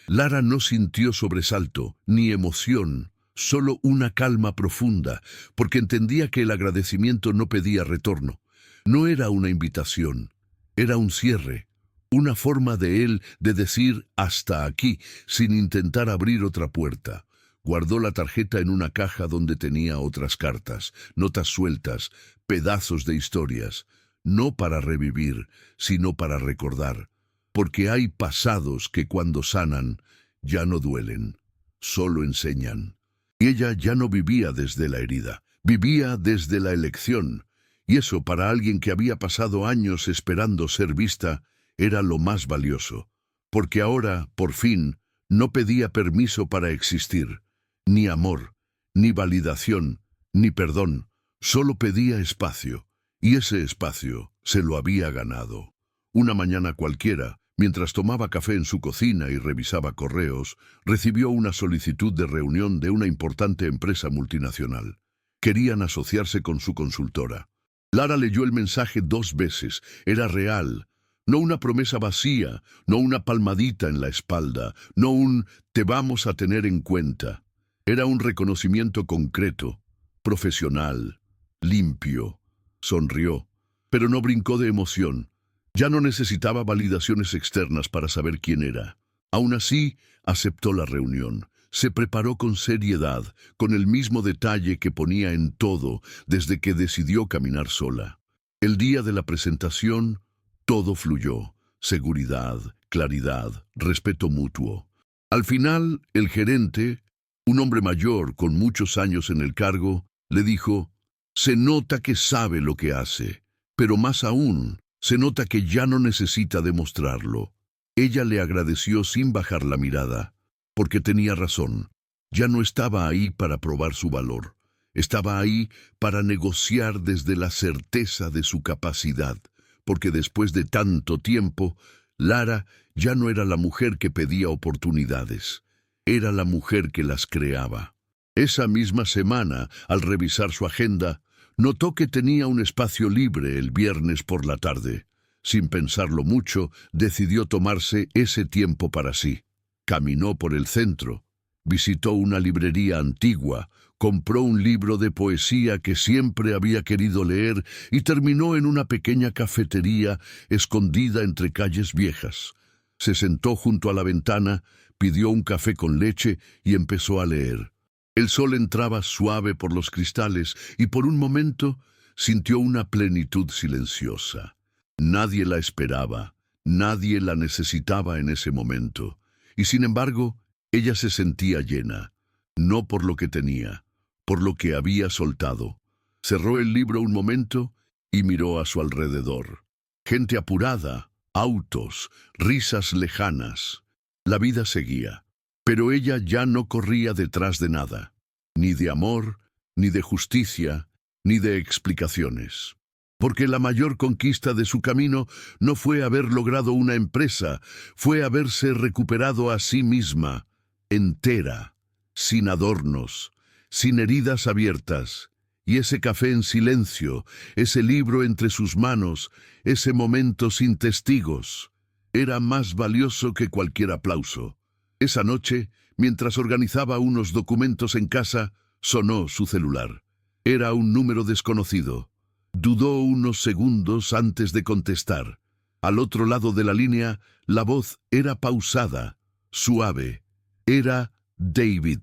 Lara no sintió sobresalto, ni emoción, solo una calma profunda, porque entendía que el agradecimiento no pedía retorno. No era una invitación, era un cierre, una forma de él de decir hasta aquí, sin intentar abrir otra puerta. Guardó la tarjeta en una caja donde tenía otras cartas, notas sueltas, pedazos de historias, no para revivir, sino para recordar, porque hay pasados que cuando sanan ya no duelen, solo enseñan. Y ella ya no vivía desde la herida, vivía desde la elección, y eso para alguien que había pasado años esperando ser vista, era lo más valioso, porque ahora, por fin, no pedía permiso para existir, ni amor, ni validación, ni perdón, solo pedía espacio, y ese espacio se lo había ganado. Una mañana cualquiera, mientras tomaba café en su cocina y revisaba correos, recibió una solicitud de reunión de una importante empresa multinacional. Querían asociarse con su consultora. Lara leyó el mensaje 2 veces. Era real. No una promesa vacía, no una palmadita en la espalda, no un «te vamos a tener en cuenta». Era un reconocimiento concreto, profesional, limpio. Sonrió, pero no brincó de emoción. Ya no necesitaba validaciones externas para saber quién era. Aún así, aceptó la reunión. Se preparó con seriedad, con el mismo detalle que ponía en todo desde que decidió caminar sola. El día de la presentación, todo fluyó. Seguridad, claridad, respeto mutuo. Al final, el gerente, un hombre mayor con muchos años en el cargo, le dijo: «Se nota que sabe lo que hace, pero más aún, se nota que ya no necesita demostrarlo». Ella le agradeció sin bajar la mirada, porque tenía razón. Ya no estaba ahí para probar su valor. Estaba ahí para negociar desde la certeza de su capacidad, porque después de tanto tiempo, Lara ya no era la mujer que pedía oportunidades. Era la mujer que las creaba. Esa misma semana, al revisar su agenda, notó que tenía un espacio libre el viernes por la tarde. Sin pensarlo mucho, decidió tomarse ese tiempo para sí. Caminó por el centro, visitó una librería antigua, compró un libro de poesía que siempre había querido leer y terminó en una pequeña cafetería escondida entre calles viejas. Se sentó junto a la ventana, pidió un café con leche y empezó a leer. El sol entraba suave por los cristales y por un momento sintió una plenitud silenciosa. Nadie la esperaba, nadie la necesitaba en ese momento. Y sin embargo, ella se sentía llena, no por lo que tenía, por lo que había soltado. Cerró el libro un momento y miró a su alrededor. Gente apurada, autos, risas lejanas. La vida seguía, pero ella ya no corría detrás de nada, ni de amor, ni de justicia, ni de explicaciones. Porque la mayor conquista de su camino no fue haber logrado una empresa, fue haberse recuperado a sí misma, entera, sin adornos, sin heridas abiertas. Y ese café en silencio, ese libro entre sus manos, ese momento sin testigos, era más valioso que cualquier aplauso. Esa noche, mientras organizaba unos documentos en casa, sonó su celular. Era un número desconocido. Dudó unos segundos antes de contestar. Al otro lado de la línea, la voz era pausada, suave. Era David.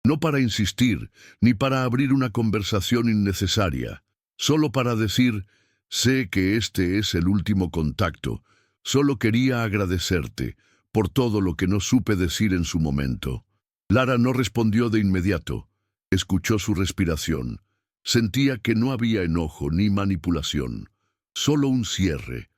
No para insistir, ni para abrir una conversación innecesaria, solo para decir: «Sé que este es el último contacto. Solo quería agradecerte por todo lo que no supe decir en su momento». Lara no respondió de inmediato. Escuchó su respiración. Sentía que no había enojo ni manipulación, solo un cierre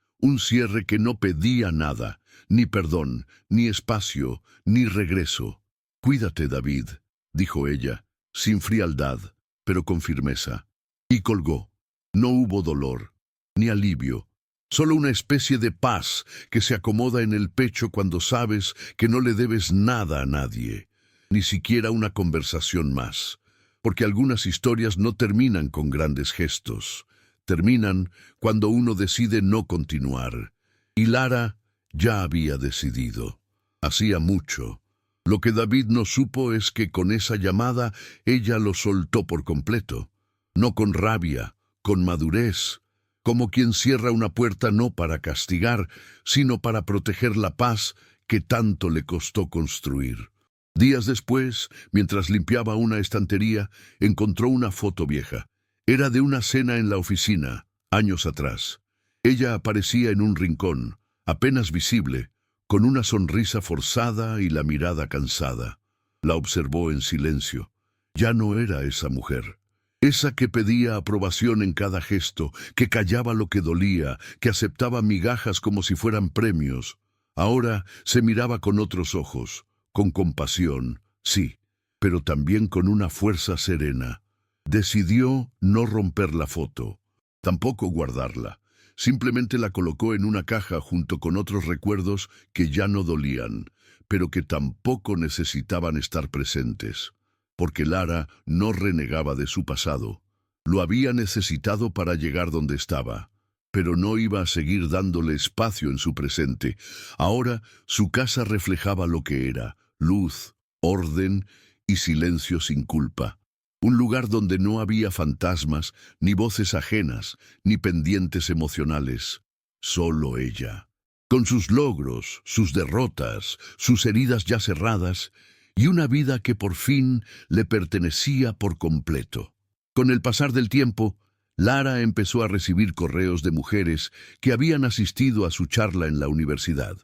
que no pedía nada, ni perdón, ni espacio, ni regreso. «Cuídate, David», dijo ella, sin frialdad, pero con firmeza. Y colgó. No hubo dolor, ni alivio, solo una especie de paz que se acomoda en el pecho cuando sabes que no le debes nada a nadie, ni siquiera una conversación más. Porque algunas historias no terminan con grandes gestos. Terminan cuando uno decide no continuar. Y Lara ya había decidido. Hacía mucho. Lo que David no supo es que con esa llamada ella lo soltó por completo. No con rabia, con madurez, como quien cierra una puerta no para castigar, sino para proteger la paz que tanto le costó construir. Días después, mientras limpiaba una estantería, encontró una foto vieja. Era de una cena en la oficina, años atrás. Ella aparecía en un rincón, apenas visible, con una sonrisa forzada y la mirada cansada. La observó en silencio. Ya no era esa mujer. Esa que pedía aprobación en cada gesto, que callaba lo que dolía, que aceptaba migajas como si fueran premios. Ahora se miraba con otros ojos, con compasión, sí, pero también con una fuerza serena. Decidió no romper la foto, tampoco guardarla. Simplemente la colocó en una caja junto con otros recuerdos que ya no dolían, pero que tampoco necesitaban estar presentes. Porque Lara no renegaba de su pasado. Lo había necesitado para llegar donde estaba, pero no iba a seguir dándole espacio en su presente. Ahora su casa reflejaba lo que era: luz, orden y silencio sin culpa. Un lugar donde no había fantasmas, ni voces ajenas, ni pendientes emocionales. Solo ella. Con sus logros, sus derrotas, sus heridas ya cerradas, y una vida que por fin le pertenecía por completo. Con el pasar del tiempo, Lara empezó a recibir correos de mujeres que habían asistido a su charla en la universidad.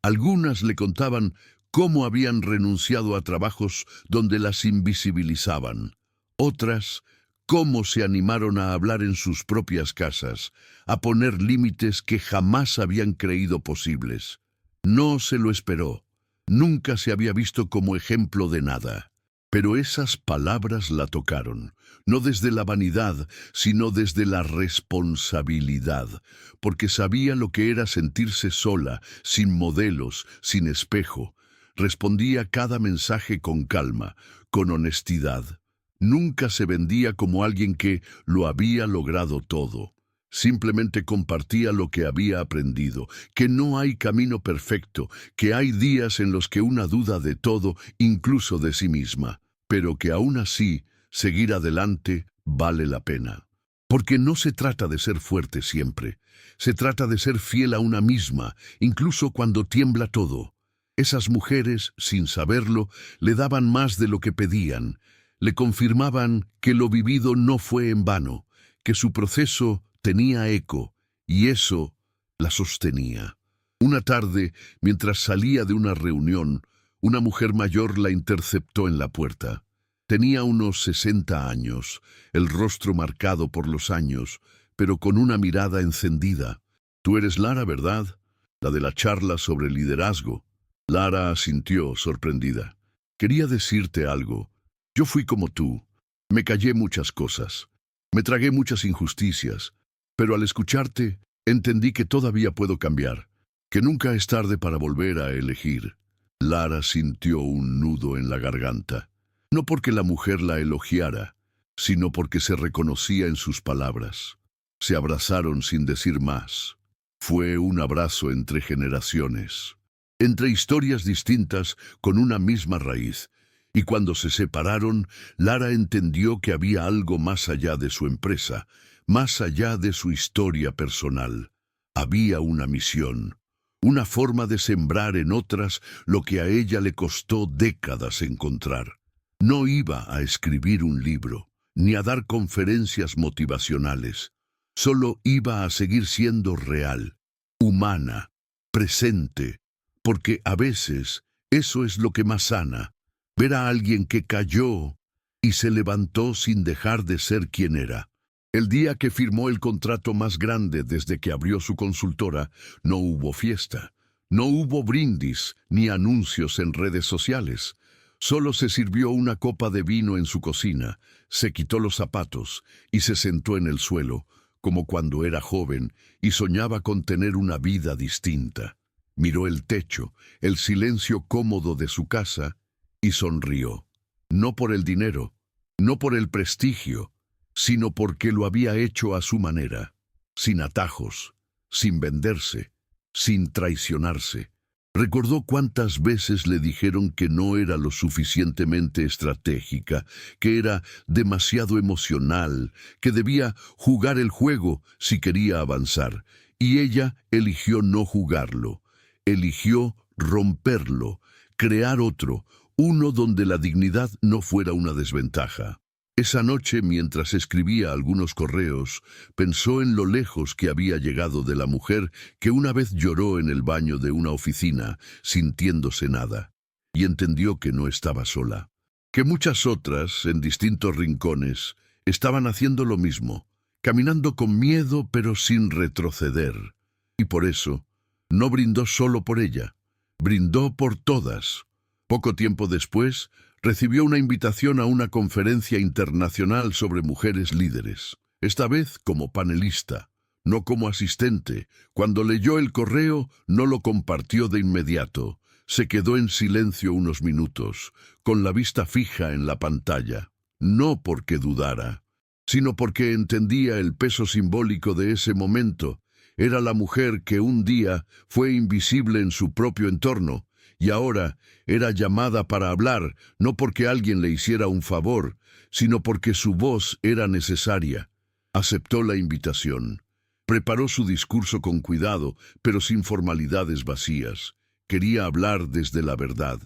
Algunas le contaban cómo habían renunciado a trabajos donde las invisibilizaban. Otras, cómo se animaron a hablar en sus propias casas, a poner límites que jamás habían creído posibles. No se lo esperó. Nunca se había visto como ejemplo de nada. Pero esas palabras la tocaron, no desde la vanidad, sino desde la responsabilidad, porque sabía lo que era sentirse sola, sin modelos, sin espejo. Respondía cada mensaje con calma, con honestidad. Nunca se vendía como alguien que lo había logrado todo. Simplemente compartía lo que había aprendido, que no hay camino perfecto, que hay días en los que una duda de todo, incluso de sí misma, pero que aún así, seguir adelante vale la pena. Porque no se trata de ser fuerte siempre, se trata de ser fiel a una misma, incluso cuando tiembla todo. Esas mujeres, sin saberlo, le daban más de lo que pedían, le confirmaban que lo vivido no fue en vano, que su proceso tenía eco, y eso la sostenía. Una tarde, mientras salía de una reunión, una mujer mayor la interceptó en la puerta. Tenía unos 60 años, el rostro marcado por los años, pero con una mirada encendida. «Tú eres Lara, ¿verdad? La de la charla sobre liderazgo». Lara asintió, sorprendida. «Quería decirte algo. Yo fui como tú. Me callé muchas cosas. Me tragué muchas injusticias. Pero al escucharte, entendí que todavía puedo cambiar, que nunca es tarde para volver a elegir». Lara sintió un nudo en la garganta. No porque la mujer la elogiara, sino porque se reconocía en sus palabras. Se abrazaron sin decir más. Fue un abrazo entre generaciones, entre historias distintas con una misma raíz. Y cuando se separaron, Lara entendió que había algo más allá de su empresa, más allá de su historia personal. Había una misión, una forma de sembrar en otras lo que a ella le costó décadas encontrar. No iba a escribir un libro, ni a dar conferencias motivacionales. Solo iba a seguir siendo real, humana, presente, porque a veces eso es lo que más sana. Ver a alguien que cayó y se levantó sin dejar de ser quien era. El día que firmó el contrato más grande desde que abrió su consultora, no hubo fiesta, no hubo brindis ni anuncios en redes sociales. Solo se sirvió una copa de vino en su cocina, se quitó los zapatos y se sentó en el suelo, como cuando era joven y soñaba con tener una vida distinta. Miró el techo, el silencio cómodo de su casa, y sonrió. No por el dinero, no por el prestigio, sino porque lo había hecho a su manera, sin atajos, sin venderse, sin traicionarse. Recordó cuántas veces le dijeron que no era lo suficientemente estratégica, que era demasiado emocional, que debía jugar el juego si quería avanzar. Y ella eligió no jugarlo, eligió romperlo, crear otro, uno donde la dignidad no fuera una desventaja. Esa noche, mientras escribía algunos correos, pensó en lo lejos que había llegado de la mujer que una vez lloró en el baño de una oficina, sintiéndose nada, y entendió que no estaba sola, que muchas otras, en distintos rincones, estaban haciendo lo mismo, caminando con miedo pero sin retroceder. Y por eso, no brindó solo por ella, brindó por todas. Poco tiempo después, recibió una invitación a una conferencia internacional sobre mujeres líderes, esta vez como panelista, no como asistente. Cuando leyó el correo, no lo compartió de inmediato. Se quedó en silencio unos minutos, con la vista fija en la pantalla, no porque dudara, sino porque entendía el peso simbólico de ese momento. Era la mujer que un día fue invisible en su propio entorno, y ahora era llamada para hablar, no porque alguien le hiciera un favor, sino porque su voz era necesaria. Aceptó la invitación. Preparó su discurso con cuidado, pero sin formalidades vacías. Quería hablar desde la verdad,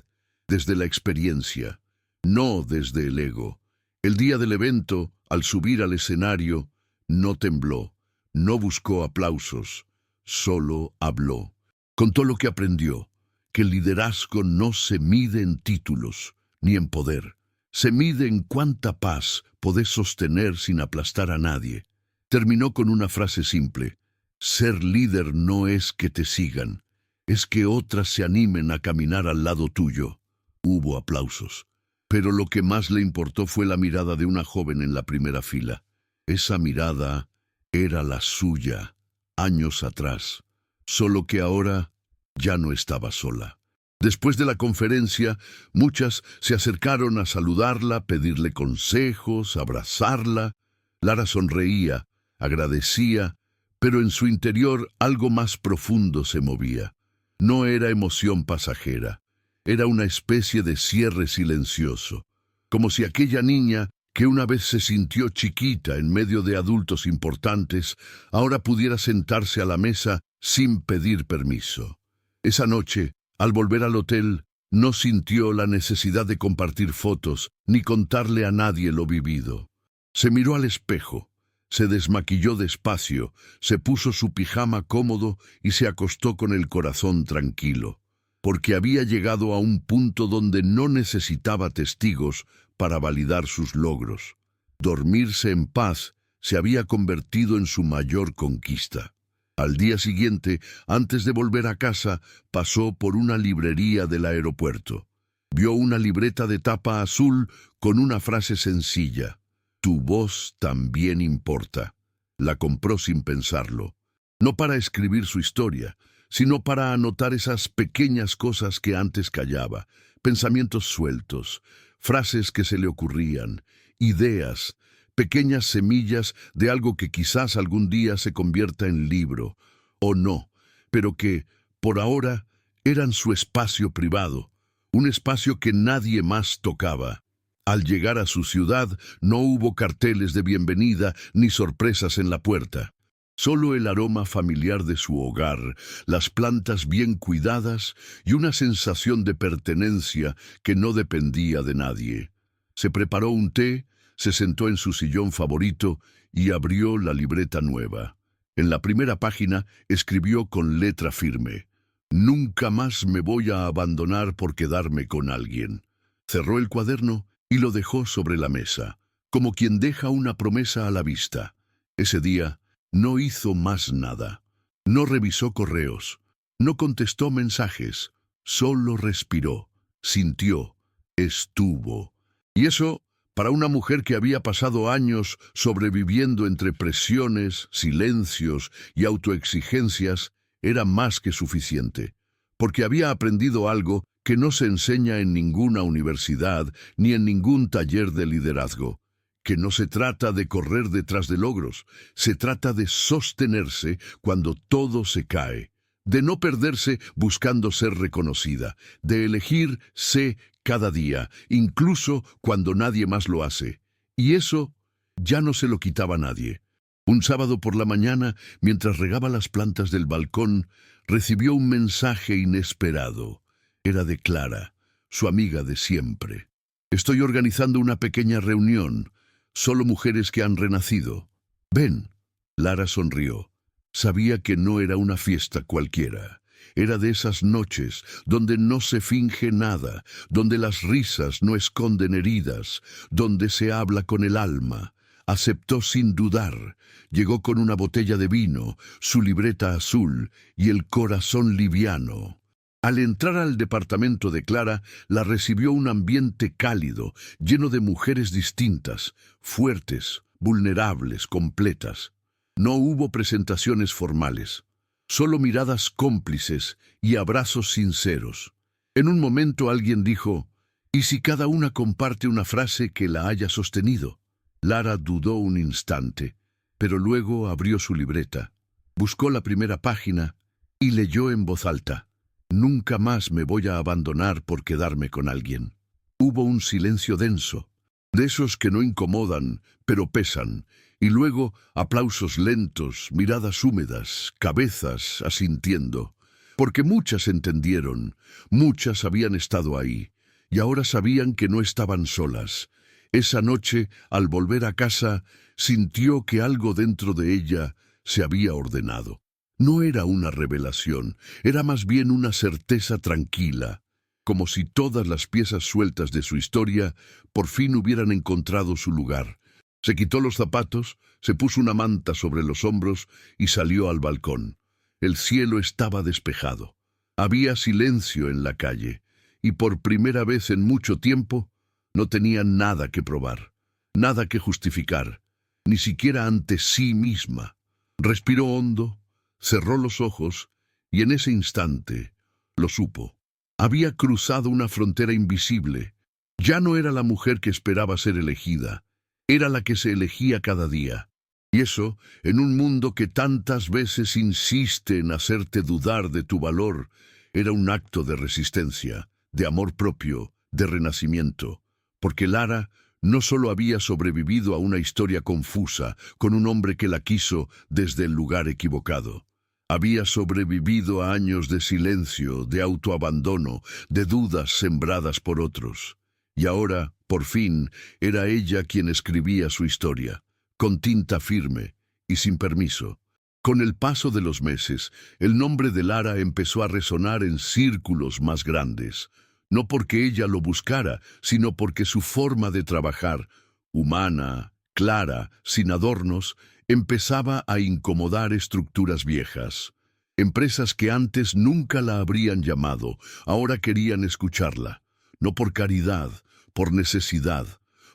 desde la experiencia, no desde el ego. El día del evento, al subir al escenario, no tembló, no buscó aplausos, solo habló. Contó lo que aprendió, que el liderazgo no se mide en títulos ni en poder. Se mide en cuánta paz podés sostener sin aplastar a nadie. Terminó con una frase simple: ser líder no es que te sigan, es que otras se animen a caminar al lado tuyo. Hubo aplausos, pero lo que más le importó fue la mirada de una joven en la primera fila. Esa mirada era la suya, años atrás, solo que ahora ya no estaba sola. Después de la conferencia, muchas se acercaron a saludarla, pedirle consejos, abrazarla. Lara sonreía, agradecía, pero en su interior algo más profundo se movía. No era emoción pasajera, era una especie de cierre silencioso, como si aquella niña que una vez se sintió chiquita en medio de adultos importantes, ahora pudiera sentarse a la mesa sin pedir permiso. Esa noche, al volver al hotel, no sintió la necesidad de compartir fotos ni contarle a nadie lo vivido. Se miró al espejo, se desmaquilló despacio, se puso su pijama cómodo y se acostó con el corazón tranquilo, porque había llegado a un punto donde no necesitaba testigos para validar sus logros. Dormirse en paz se había convertido en su mayor conquista. Al día siguiente, antes de volver a casa, pasó por una librería del aeropuerto. Vio una libreta de tapa azul con una frase sencilla: tu voz también importa. La compró sin pensarlo, no para escribir su historia, sino para anotar esas pequeñas cosas que antes callaba, pensamientos sueltos, frases que se le ocurrían, ideas, pequeñas semillas de algo que quizás algún día se convierta en libro, o no, pero que, por ahora, eran su espacio privado, un espacio que nadie más tocaba. Al llegar a su ciudad, no hubo carteles de bienvenida ni sorpresas en la puerta. Solo el aroma familiar de su hogar, las plantas bien cuidadas y una sensación de pertenencia que no dependía de nadie. Se preparó un té, se sentó en su sillón favorito y abrió la libreta nueva. En la primera página escribió con letra firme: nunca más me voy a abandonar por quedarme con alguien. Cerró el cuaderno y lo dejó sobre la mesa, como quien deja una promesa a la vista. Ese día no hizo más nada. No revisó correos, no contestó mensajes, solo respiró, sintió, estuvo. Y eso, para una mujer que había pasado años sobreviviendo entre presiones, silencios y autoexigencias, era más que suficiente, porque había aprendido algo que no se enseña en ninguna universidad ni en ningún taller de liderazgo, que no se trata de correr detrás de logros, se trata de sostenerse cuando todo se cae, de no perderse buscando ser reconocida, de elegirse cada día, incluso cuando nadie más lo hace. Y eso ya no se lo quitaba a nadie. Un sábado por la mañana, mientras regaba las plantas del balcón, recibió un mensaje inesperado. Era de Clara, su amiga de siempre. «Estoy organizando una pequeña reunión, solo mujeres que han renacido. Ven». Lara sonrió. Sabía que no era una fiesta cualquiera. Era de esas noches donde no se finge nada, donde las risas no esconden heridas, donde se habla con el alma. Aceptó sin dudar. Llegó con una botella de vino, su libreta azul y el corazón liviano. Al entrar al departamento de Clara, la recibió un ambiente cálido, lleno de mujeres distintas, fuertes, vulnerables, completas. No hubo presentaciones formales, solo miradas cómplices y abrazos sinceros. En un momento alguien dijo, «¿Y si cada una comparte una frase que la haya sostenido?». Lara dudó un instante, pero luego abrió su libreta, buscó la primera página y leyó en voz alta, «Nunca más me voy a abandonar por quedarme con alguien». Hubo un silencio denso, de esos que no incomodan, pero pesan, y luego aplausos lentos, miradas húmedas, cabezas asintiendo, porque muchas entendieron, muchas habían estado ahí, y ahora sabían que no estaban solas. Esa noche, al volver a casa, sintió que algo dentro de ella se había ordenado. No era una revelación, era más bien una certeza tranquila, como si todas las piezas sueltas de su historia por fin hubieran encontrado su lugar. Se quitó los zapatos, se puso una manta sobre los hombros y salió al balcón. El cielo estaba despejado. Había silencio en la calle, y por primera vez en mucho tiempo no tenía nada que probar, nada que justificar, ni siquiera ante sí misma. Respiró hondo, cerró los ojos, y en ese instante lo supo. Había cruzado una frontera invisible. Ya no era la mujer que esperaba ser elegida, era la que se elegía cada día. Y eso, en un mundo que tantas veces insiste en hacerte dudar de tu valor, era un acto de resistencia, de amor propio, de renacimiento. Porque Lara no solo había sobrevivido a una historia confusa, con un hombre que la quiso desde el lugar equivocado. Había sobrevivido a años de silencio, de autoabandono, de dudas sembradas por otros. Y ahora, por fin, era ella quien escribía su historia, con tinta firme y sin permiso. Con el paso de los meses, el nombre de Lara empezó a resonar en círculos más grandes, no porque ella lo buscara, sino porque su forma de trabajar, humana, clara, sin adornos, empezaba a incomodar estructuras viejas. Empresas que antes nunca la habrían llamado, ahora querían escucharla, no por caridad, por necesidad,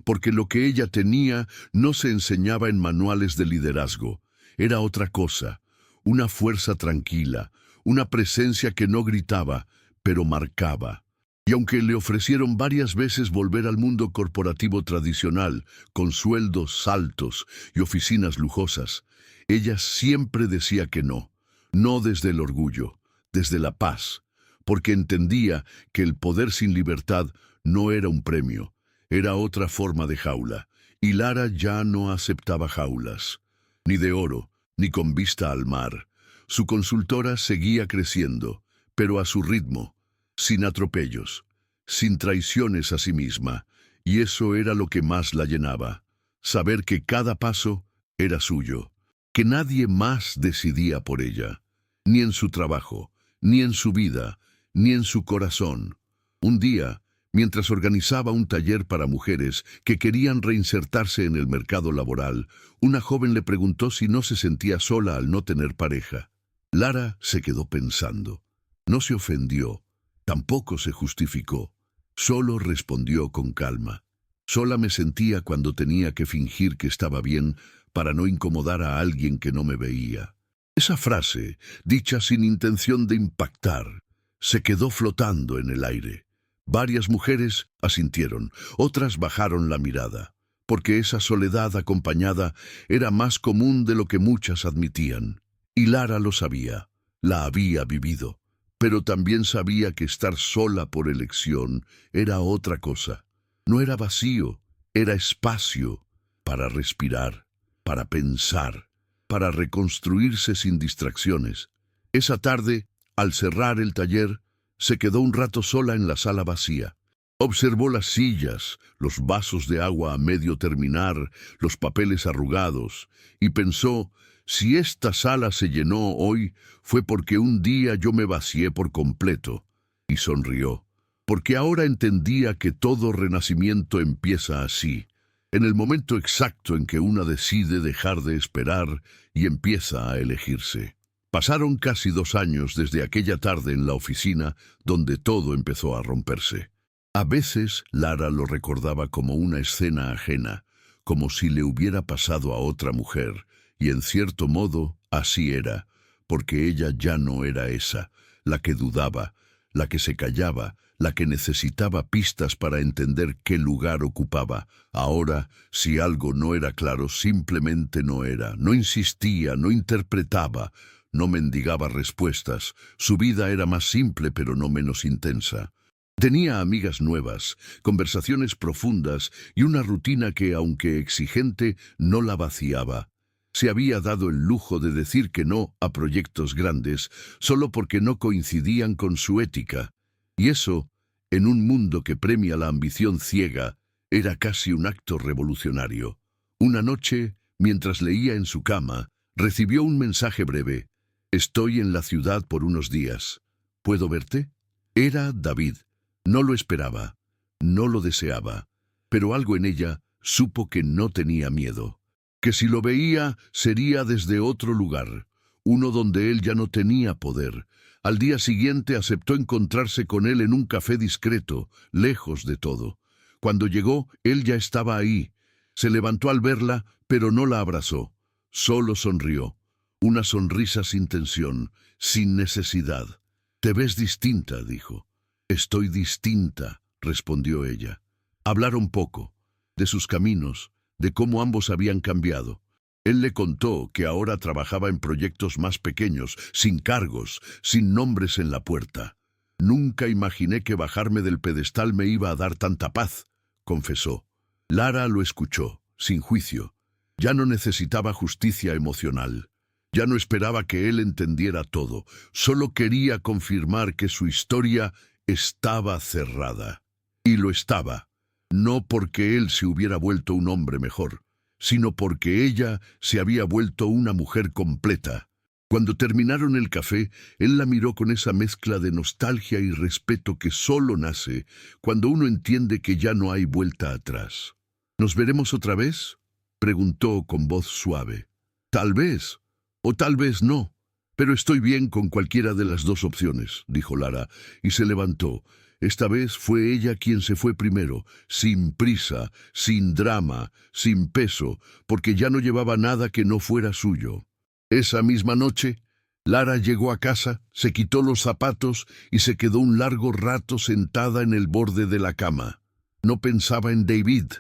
porque lo que ella tenía no se enseñaba en manuales de liderazgo. Era otra cosa, una fuerza tranquila, una presencia que no gritaba, pero marcaba. Y aunque le ofrecieron varias veces volver al mundo corporativo tradicional, con sueldos altos y oficinas lujosas, ella siempre decía que no, no desde el orgullo, desde la paz, porque entendía que el poder sin libertad no era un premio, era otra forma de jaula, y Lara ya no aceptaba jaulas, ni de oro, ni con vista al mar. Su consultora seguía creciendo, pero a su ritmo, sin atropellos, sin traiciones a sí misma, y eso era lo que más la llenaba, saber que cada paso era suyo, que nadie más decidía por ella, ni en su trabajo, ni en su vida, ni en su corazón. Un día, mientras organizaba un taller para mujeres que querían reinsertarse en el mercado laboral, una joven le preguntó si no se sentía sola al no tener pareja. Lara se quedó pensando. No se ofendió, tampoco se justificó, solo respondió con calma. Sola me sentía cuando tenía que fingir que estaba bien para no incomodar a alguien que no me veía. Esa frase, dicha sin intención de impactar, se quedó flotando en el aire. Varias mujeres asintieron, otras bajaron la mirada, porque esa soledad acompañada era más común de lo que muchas admitían. Y Lara lo sabía. la había vivido, pero también sabía que estar sola por elección era otra cosa. No era vacío, era espacio para respirar, para pensar, para reconstruirse sin distracciones. Esa tarde, al cerrar el taller, se quedó un rato sola en la sala vacía. Observó las sillas, los vasos de agua a medio terminar, los papeles arrugados, y pensó, si esta sala se llenó hoy, fue porque un día yo me vacié por completo. Y sonrió, porque ahora entendía que todo renacimiento empieza así, en el momento exacto en que una decide dejar de esperar y empieza a elegirse. Pasaron casi 2 años desde aquella tarde en la oficina donde todo empezó a romperse. A veces Lara lo recordaba como una escena ajena, como si le hubiera pasado a otra mujer, y en cierto modo así era, porque ella ya no era esa, la que dudaba, la que se callaba, la que necesitaba pistas para entender qué lugar ocupaba. Ahora, si algo no era claro, simplemente no era, no insistía, no interpretaba, no mendigaba respuestas. Su vida era más simple pero no menos intensa. Tenía amigas nuevas, conversaciones profundas y una rutina que, aunque exigente, no la vaciaba. Se había dado el lujo de decir que no a proyectos grandes solo porque no coincidían con su ética. Y eso, en un mundo que premia la ambición ciega, era casi un acto revolucionario. Una noche, mientras leía en su cama, recibió un mensaje breve. «Estoy en la ciudad por unos días. ¿Puedo verte?» Era David. No lo esperaba, no lo deseaba, pero algo en ella supo que no tenía miedo. Que si lo veía, sería desde otro lugar, uno donde él ya no tenía poder. Al día siguiente aceptó encontrarse con él en un café discreto, lejos de todo. Cuando llegó, él ya estaba ahí. Se levantó al verla, pero no la abrazó. Solo sonrió. Una sonrisa sin tensión, sin necesidad. «Te ves distinta», dijo. «Estoy distinta», respondió ella. Hablaron poco, de sus caminos, de cómo ambos habían cambiado. Él le contó que ahora trabajaba en proyectos más pequeños, sin cargos, sin nombres en la puerta. «Nunca imaginé que bajarme del pedestal me iba a dar tanta paz», confesó. Lara lo escuchó, sin juicio. Ya no necesitaba justicia emocional. Ya no esperaba que él entendiera todo. Solo quería confirmar que su historia estaba cerrada. Y lo estaba. No porque él se hubiera vuelto un hombre mejor, sino porque ella se había vuelto una mujer completa. Cuando terminaron el café, él la miró con esa mezcla de nostalgia y respeto que solo nace cuando uno entiende que ya no hay vuelta atrás. «¿Nos veremos otra vez?», preguntó con voz suave. «Tal vez, o tal vez no, pero estoy bien con cualquiera de las dos opciones», dijo Lara, y se levantó. Esta vez fue ella quien se fue primero, sin prisa, sin drama, sin peso, porque ya no llevaba nada que no fuera suyo. Esa misma noche, Lara llegó a casa, se quitó los zapatos y se quedó un largo rato sentada en el borde de la cama. No pensaba en David,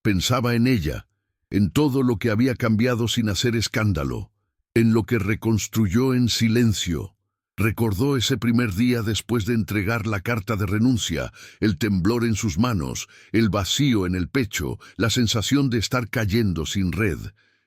pensaba en ella, en todo lo que había cambiado sin hacer escándalo, en lo que reconstruyó en silencio. Recordó ese primer día después de entregar la carta de renuncia, el temblor en sus manos, el vacío en el pecho, la sensación de estar cayendo sin red.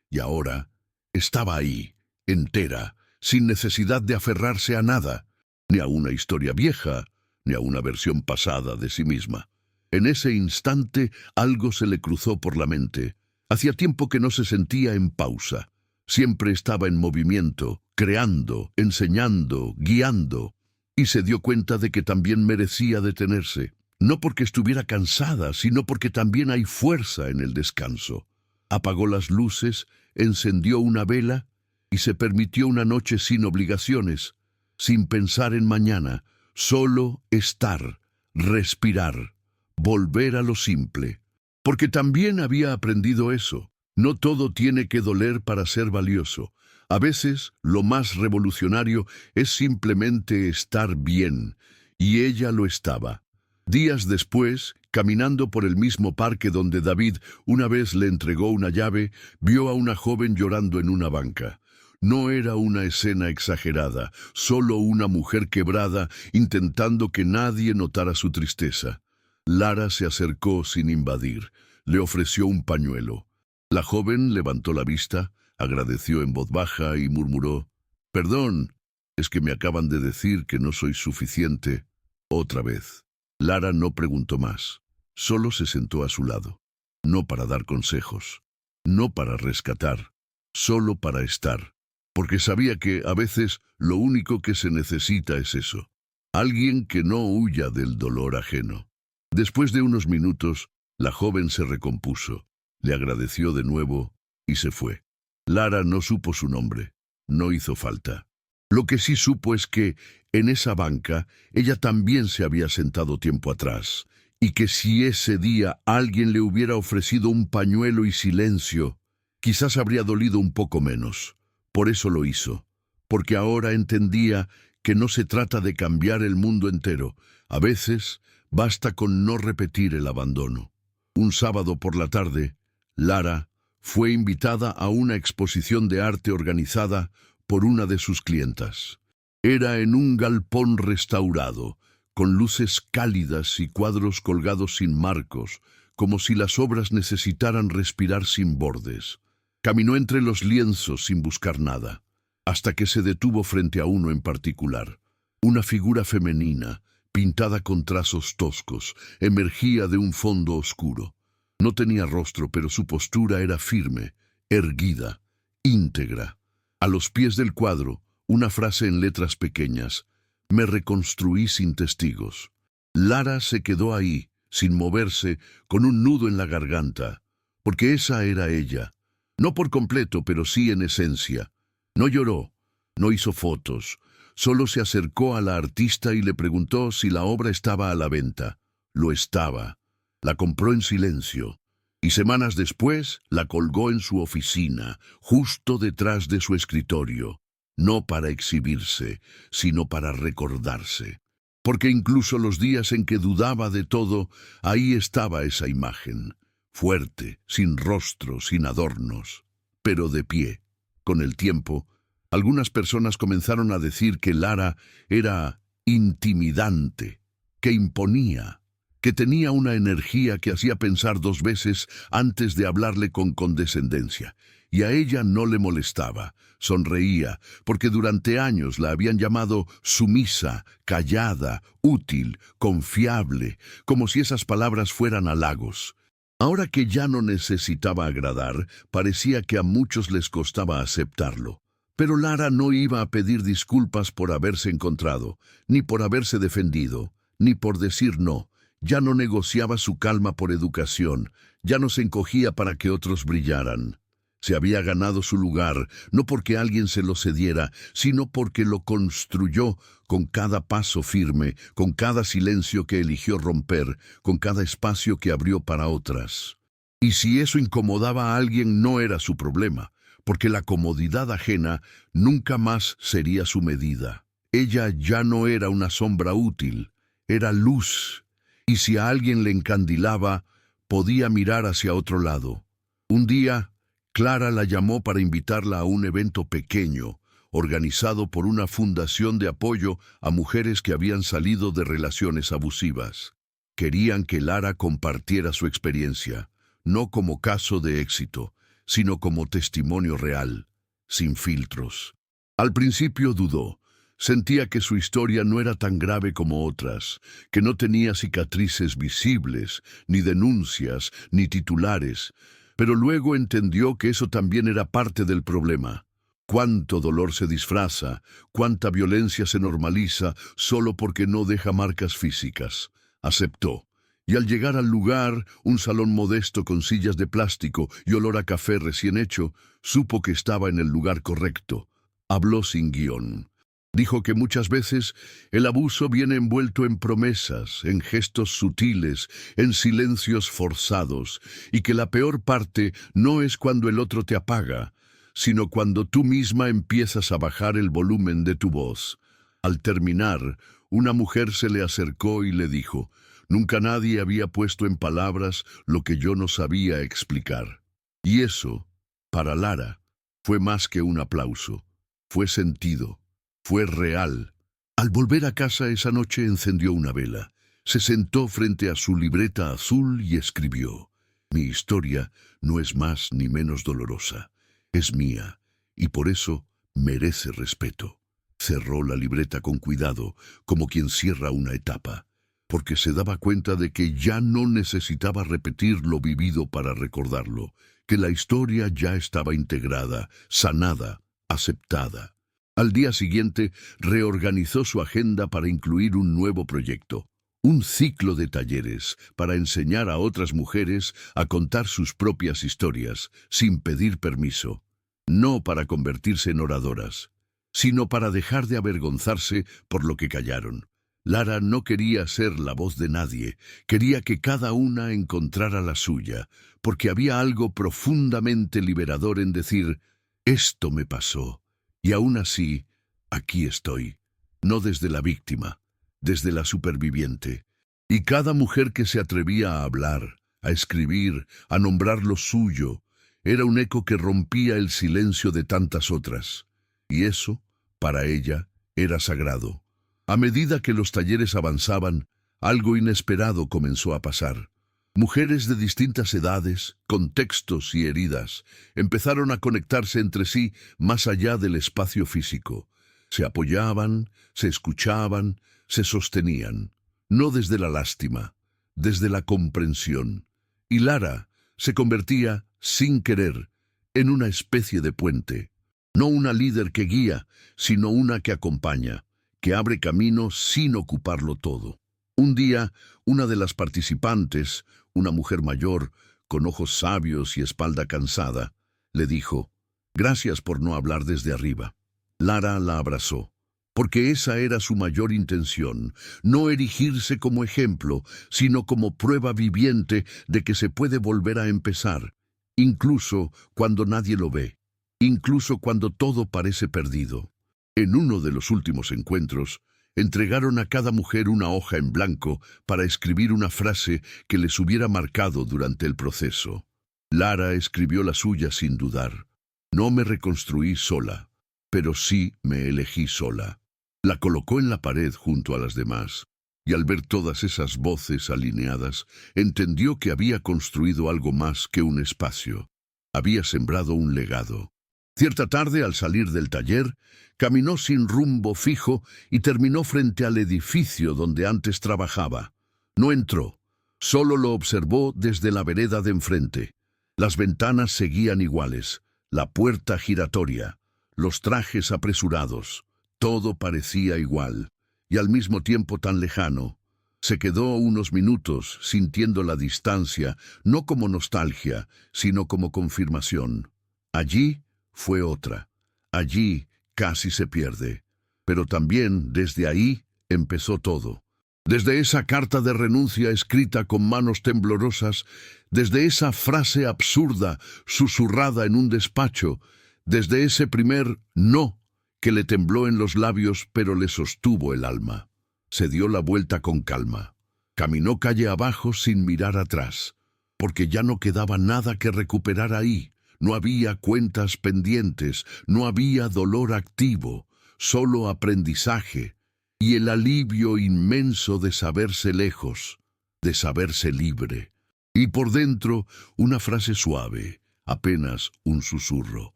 Y ahora estaba ahí, entera, sin necesidad de aferrarse a nada, ni a una historia vieja, ni a una versión pasada de sí misma. En ese instante algo se le cruzó por la mente. Hacía tiempo que no se sentía en pausa. Siempre estaba en movimiento, creando, enseñando, guiando, y se dio cuenta de que también merecía detenerse, no porque estuviera cansada, sino porque también hay fuerza en el descanso. Apagó las luces, encendió una vela y se permitió una noche sin obligaciones, sin pensar en mañana, solo estar, respirar, volver a lo simple. Porque también había aprendido eso. No todo tiene que doler para ser valioso. A veces, lo más revolucionario es simplemente estar bien, y ella lo estaba. Días después, caminando por el mismo parque donde David una vez le entregó una llave, vio a una joven llorando en una banca. No era una escena exagerada, solo una mujer quebrada intentando que nadie notara su tristeza. Lara se acercó sin invadir. Le ofreció un pañuelo. La joven levantó la vista, agradeció en voz baja y murmuró: «Perdón, es que me acaban de decir que no soy suficiente». Otra vez. Lara no preguntó más. Solo se sentó a su lado. No para dar consejos, no para rescatar, solo para estar. Porque sabía que, a veces, lo único que se necesita es eso. Alguien que no huya del dolor ajeno. Después de unos minutos, la joven se recompuso, le agradeció de nuevo y se fue. Lara no supo su nombre, no hizo falta. Lo que sí supo es que, en esa banca, ella también se había sentado tiempo atrás, y que si ese día alguien le hubiera ofrecido un pañuelo y silencio, quizás habría dolido un poco menos. Por eso lo hizo, porque ahora entendía que no se trata de cambiar el mundo entero. A veces basta con no repetir el abandono. Un sábado por la tarde, Lara fue invitada a una exposición de arte organizada por una de sus clientas. Era en un galpón restaurado, con luces cálidas y cuadros colgados sin marcos, como si las obras necesitaran respirar sin bordes. Caminó entre los lienzos sin buscar nada, hasta que se detuvo frente a uno en particular. Una figura femenina, pintada con trazos toscos, emergía de un fondo oscuro. No tenía rostro, pero su postura era firme, erguida, íntegra. A los pies del cuadro, una frase en letras pequeñas: «Me reconstruí sin testigos». Lara se quedó ahí, sin moverse, con un nudo en la garganta, porque esa era ella. No por completo, pero sí en esencia. No lloró, no hizo fotos, solo se acercó a la artista y le preguntó si la obra estaba a la venta. Lo estaba. La compró en silencio, y semanas después la colgó en su oficina, justo detrás de su escritorio, no para exhibirse, sino para recordarse. Porque incluso los días en que dudaba de todo, ahí estaba esa imagen. Fuerte, sin rostro, sin adornos, pero de pie. Con el tiempo, algunas personas comenzaron a decir que Lara era intimidante, que imponía, que tenía una energía que hacía pensar dos veces antes de hablarle con condescendencia. Y a ella no le molestaba, sonreía, porque durante años la habían llamado sumisa, callada, útil, confiable, como si esas palabras fueran halagos. Ahora que ya no necesitaba agradar, parecía que a muchos les costaba aceptarlo. Pero Lara no iba a pedir disculpas por haberse encontrado, ni por haberse defendido, ni por decir no. Ya no negociaba su calma por educación, ya no se encogía para que otros brillaran. Se había ganado su lugar, no porque alguien se lo cediera, sino porque lo construyó con cada paso firme, con cada silencio que eligió romper, con cada espacio que abrió para otras. Y si eso incomodaba a alguien, no era su problema, porque la comodidad ajena nunca más sería su medida. Ella ya no era una sombra útil, era luz, y si a alguien le encandilaba, podía mirar hacia otro lado. Un día, Clara la llamó para invitarla a un evento pequeño, organizado por una fundación de apoyo a mujeres que habían salido de relaciones abusivas. Querían que Lara compartiera su experiencia, no como caso de éxito, sino como testimonio real, sin filtros. Al principio dudó. Sentía que su historia no era tan grave como otras, que no tenía cicatrices visibles, ni denuncias, ni titulares, pero luego entendió que eso también era parte del problema. Cuánto dolor se disfraza, cuánta violencia se normaliza solo porque no deja marcas físicas. Aceptó. Y al llegar al lugar, un salón modesto con sillas de plástico y olor a café recién hecho, supo que estaba en el lugar correcto. Habló sin guión. Dijo que muchas veces el abuso viene envuelto en promesas, en gestos sutiles, en silencios forzados, y que la peor parte no es cuando el otro te apaga, sino cuando tú misma empiezas a bajar el volumen de tu voz. Al terminar, una mujer se le acercó y le dijo: «Nunca nadie había puesto en palabras lo que yo no sabía explicar». Y eso, para Lara, fue más que un aplauso. fue sentido, fue real. Al volver a casa esa noche encendió una vela, se sentó frente a su libreta azul y escribió: mi historia no es más ni menos dolorosa, es mía, y por eso merece respeto. Cerró la libreta con cuidado, como quien cierra una etapa, porque se daba cuenta de que ya no necesitaba repetir lo vivido para recordarlo, que la historia ya estaba integrada, sanada, aceptada. Al día siguiente, reorganizó su agenda para incluir un nuevo proyecto, un ciclo de talleres para enseñar a otras mujeres a contar sus propias historias, sin pedir permiso, no para convertirse en oradoras, sino para dejar de avergonzarse por lo que callaron. Lara no quería ser la voz de nadie, quería que cada una encontrara la suya, porque había algo profundamente liberador en decir: esto me pasó, y aún así, aquí estoy, no desde la víctima, desde la superviviente. Y cada mujer que se atrevía a hablar, a escribir, a nombrar lo suyo, era un eco que rompía el silencio de tantas otras. Y eso, para ella, era sagrado. A medida que los talleres avanzaban, algo inesperado comenzó a pasar. Mujeres de distintas edades, contextos y heridas empezaron a conectarse entre sí más allá del espacio físico. Se apoyaban, se escuchaban, se sostenían, no desde la lástima, desde la comprensión. Y Lara se convertía, sin querer, en una especie de puente. No una líder que guía, sino una que acompaña, que abre camino sin ocuparlo todo. Un día, una de las participantes, una mujer mayor, con ojos sabios y espalda cansada, le dijo: gracias por no hablar desde arriba. Lara la abrazó, porque esa era su mayor intención, no erigirse como ejemplo, sino como prueba viviente de que se puede volver a empezar, incluso cuando nadie lo ve, incluso cuando todo parece perdido. En uno de los últimos encuentros, entregaron a cada mujer una hoja en blanco para escribir una frase que les hubiera marcado durante el proceso. Lara escribió la suya sin dudar. No me reconstruí sola, pero sí me elegí sola. La colocó en la pared junto a las demás, y al ver todas esas voces alineadas, entendió que había construido algo más que un espacio. Había sembrado un legado. Cierta tarde, al salir del taller, caminó sin rumbo fijo y terminó frente al edificio donde antes trabajaba. No entró, solo lo observó desde la vereda de enfrente. Las ventanas seguían iguales, la puerta giratoria, los trajes apresurados. Todo parecía igual, y al mismo tiempo tan lejano. Se quedó unos minutos sintiendo la distancia, no como nostalgia, sino como confirmación. Allí fue otra. Allí casi se pierde. Pero también desde ahí empezó todo. Desde esa carta de renuncia escrita con manos temblorosas, desde esa frase absurda susurrada en un despacho, desde ese primer no que le tembló en los labios pero le sostuvo el alma. Se dio la vuelta con calma. Caminó calle abajo sin mirar atrás, porque ya no quedaba nada que recuperar ahí. No había cuentas pendientes, no había dolor activo, solo aprendizaje y el alivio inmenso de saberse lejos, de saberse libre. Y por dentro una frase suave, apenas un susurro: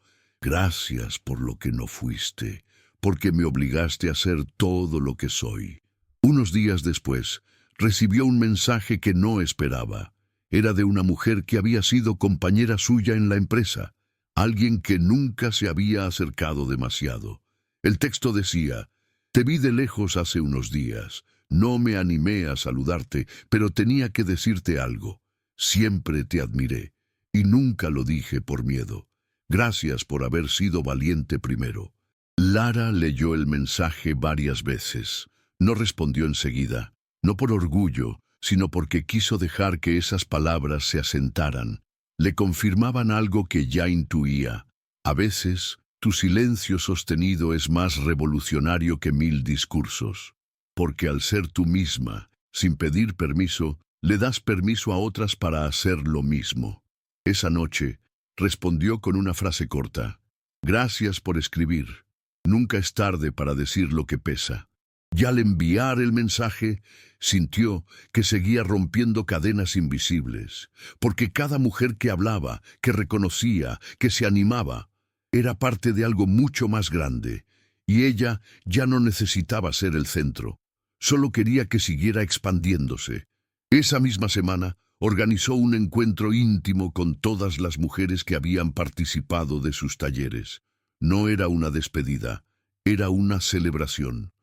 gracias por lo que no fuiste, porque me obligaste a ser todo lo que soy. Unos días después, recibió un mensaje que no esperaba. Era de una mujer que había sido compañera suya en la empresa, alguien que nunca se había acercado demasiado. El texto decía: te vi de lejos hace unos días, no me animé a saludarte, pero tenía que decirte algo. Siempre te admiré, y nunca lo dije por miedo. Gracias por haber sido valiente primero. Lara leyó el mensaje varias veces. No respondió enseguida, no por orgullo, sino porque quiso dejar que esas palabras se asentaran. Le confirmaban algo que ya intuía. A veces, tu silencio sostenido es más revolucionario que 1000 discursos, porque al ser tú misma, sin pedir permiso, le das permiso a otras para hacer lo mismo. Esa noche, respondió con una frase corta: gracias por escribir. Nunca es tarde para decir lo que pesa. Y al enviar el mensaje, sintió que seguía rompiendo cadenas invisibles, porque cada mujer que hablaba, que reconocía, que se animaba, era parte de algo mucho más grande, y ella ya no necesitaba ser el centro. Solo quería que siguiera expandiéndose. Esa misma semana, organizó un encuentro íntimo con todas las mujeres que habían participado de sus talleres. No era una despedida, era una celebración.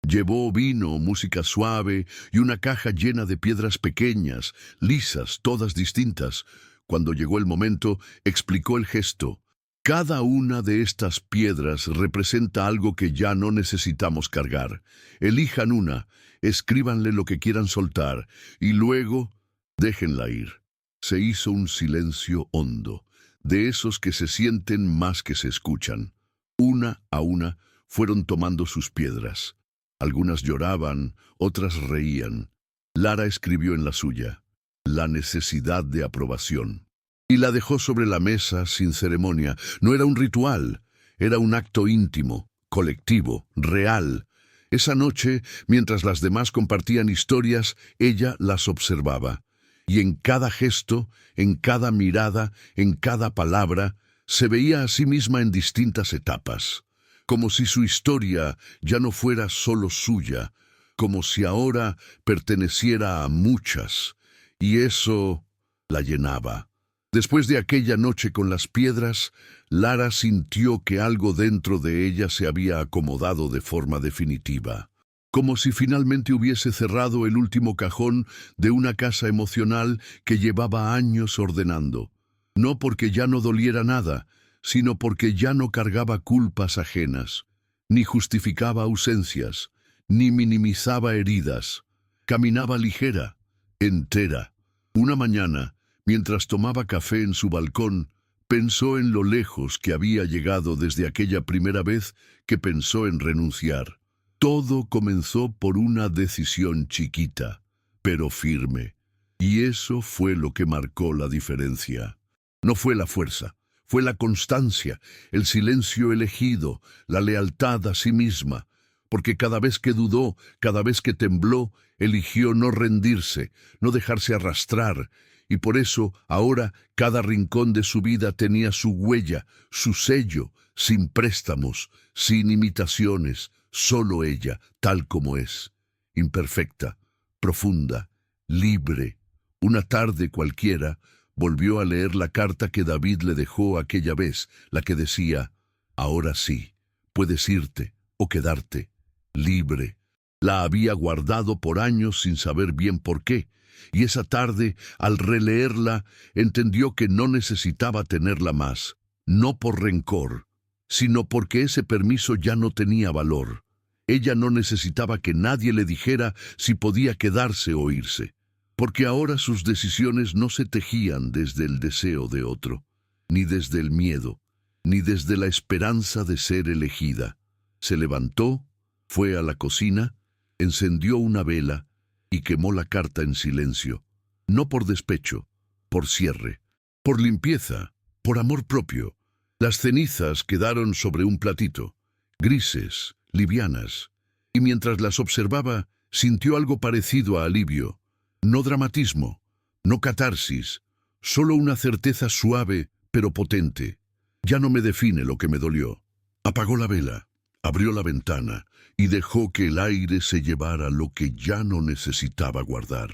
Llevó vino, música suave y una caja llena de piedras pequeñas, lisas, todas distintas. Cuando llegó el momento, explicó el gesto. Cada una de estas piedras representa algo que ya no necesitamos cargar. Elijan una, escríbanle lo que quieran soltar y luego déjenla ir. Se hizo un silencio hondo, de esos que se sienten más que se escuchan. Una a una fueron tomando sus piedras. Algunas lloraban, otras reían. Lara escribió en la suya, la necesidad de aprobación. Y la dejó sobre la mesa sin ceremonia. No era un ritual, era un acto íntimo, colectivo, real. Esa noche, mientras las demás compartían historias, ella las observaba. Y en cada gesto, en cada mirada, en cada palabra, se veía a sí misma en distintas etapas. Como si su historia ya no fuera solo suya, como si ahora perteneciera a muchas. Y eso la llenaba. Después de aquella noche con las piedras, Lara sintió que algo dentro de ella se había acomodado de forma definitiva, como si finalmente hubiese cerrado el último cajón de una casa emocional que llevaba años ordenando. No porque ya no doliera nada, sino porque ya no cargaba culpas ajenas, ni justificaba ausencias, ni minimizaba heridas. Caminaba ligera, entera. Una mañana, mientras tomaba café en su balcón, pensó en lo lejos que había llegado desde aquella primera vez que pensó en renunciar. Todo comenzó por una decisión chiquita, pero firme. Y eso fue lo que marcó la diferencia. No fue la fuerza, fue la constancia, el silencio elegido, la lealtad a sí misma. Porque cada vez que dudó, cada vez que tembló, eligió no rendirse, no dejarse arrastrar. Y por eso, ahora, cada rincón de su vida tenía su huella, su sello, sin préstamos, sin imitaciones, solo ella, tal como es, imperfecta, profunda, libre. Una tarde cualquiera, volvió a leer la carta que David le dejó aquella vez, la que decía, ahora sí, puedes irte o quedarte, libre. La había guardado por años sin saber bien por qué. Y esa tarde, al releerla, entendió que no necesitaba tenerla más, no por rencor, sino porque ese permiso ya no tenía valor. Ella no necesitaba que nadie le dijera si podía quedarse o irse, porque ahora sus decisiones no se tejían desde el deseo de otro, ni desde el miedo, ni desde la esperanza de ser elegida. Se levantó, fue a la cocina, encendió una vela, y quemó la carta en silencio, no por despecho, por cierre, por limpieza, por amor propio. Las cenizas quedaron sobre un platito, grises, livianas, y mientras las observaba, sintió algo parecido a alivio. No dramatismo, no catarsis, solo una certeza suave pero potente. Ya no me define lo que me dolió. Apagó la vela, abrió la ventana y dejó que el aire se llevara lo que ya no necesitaba guardar.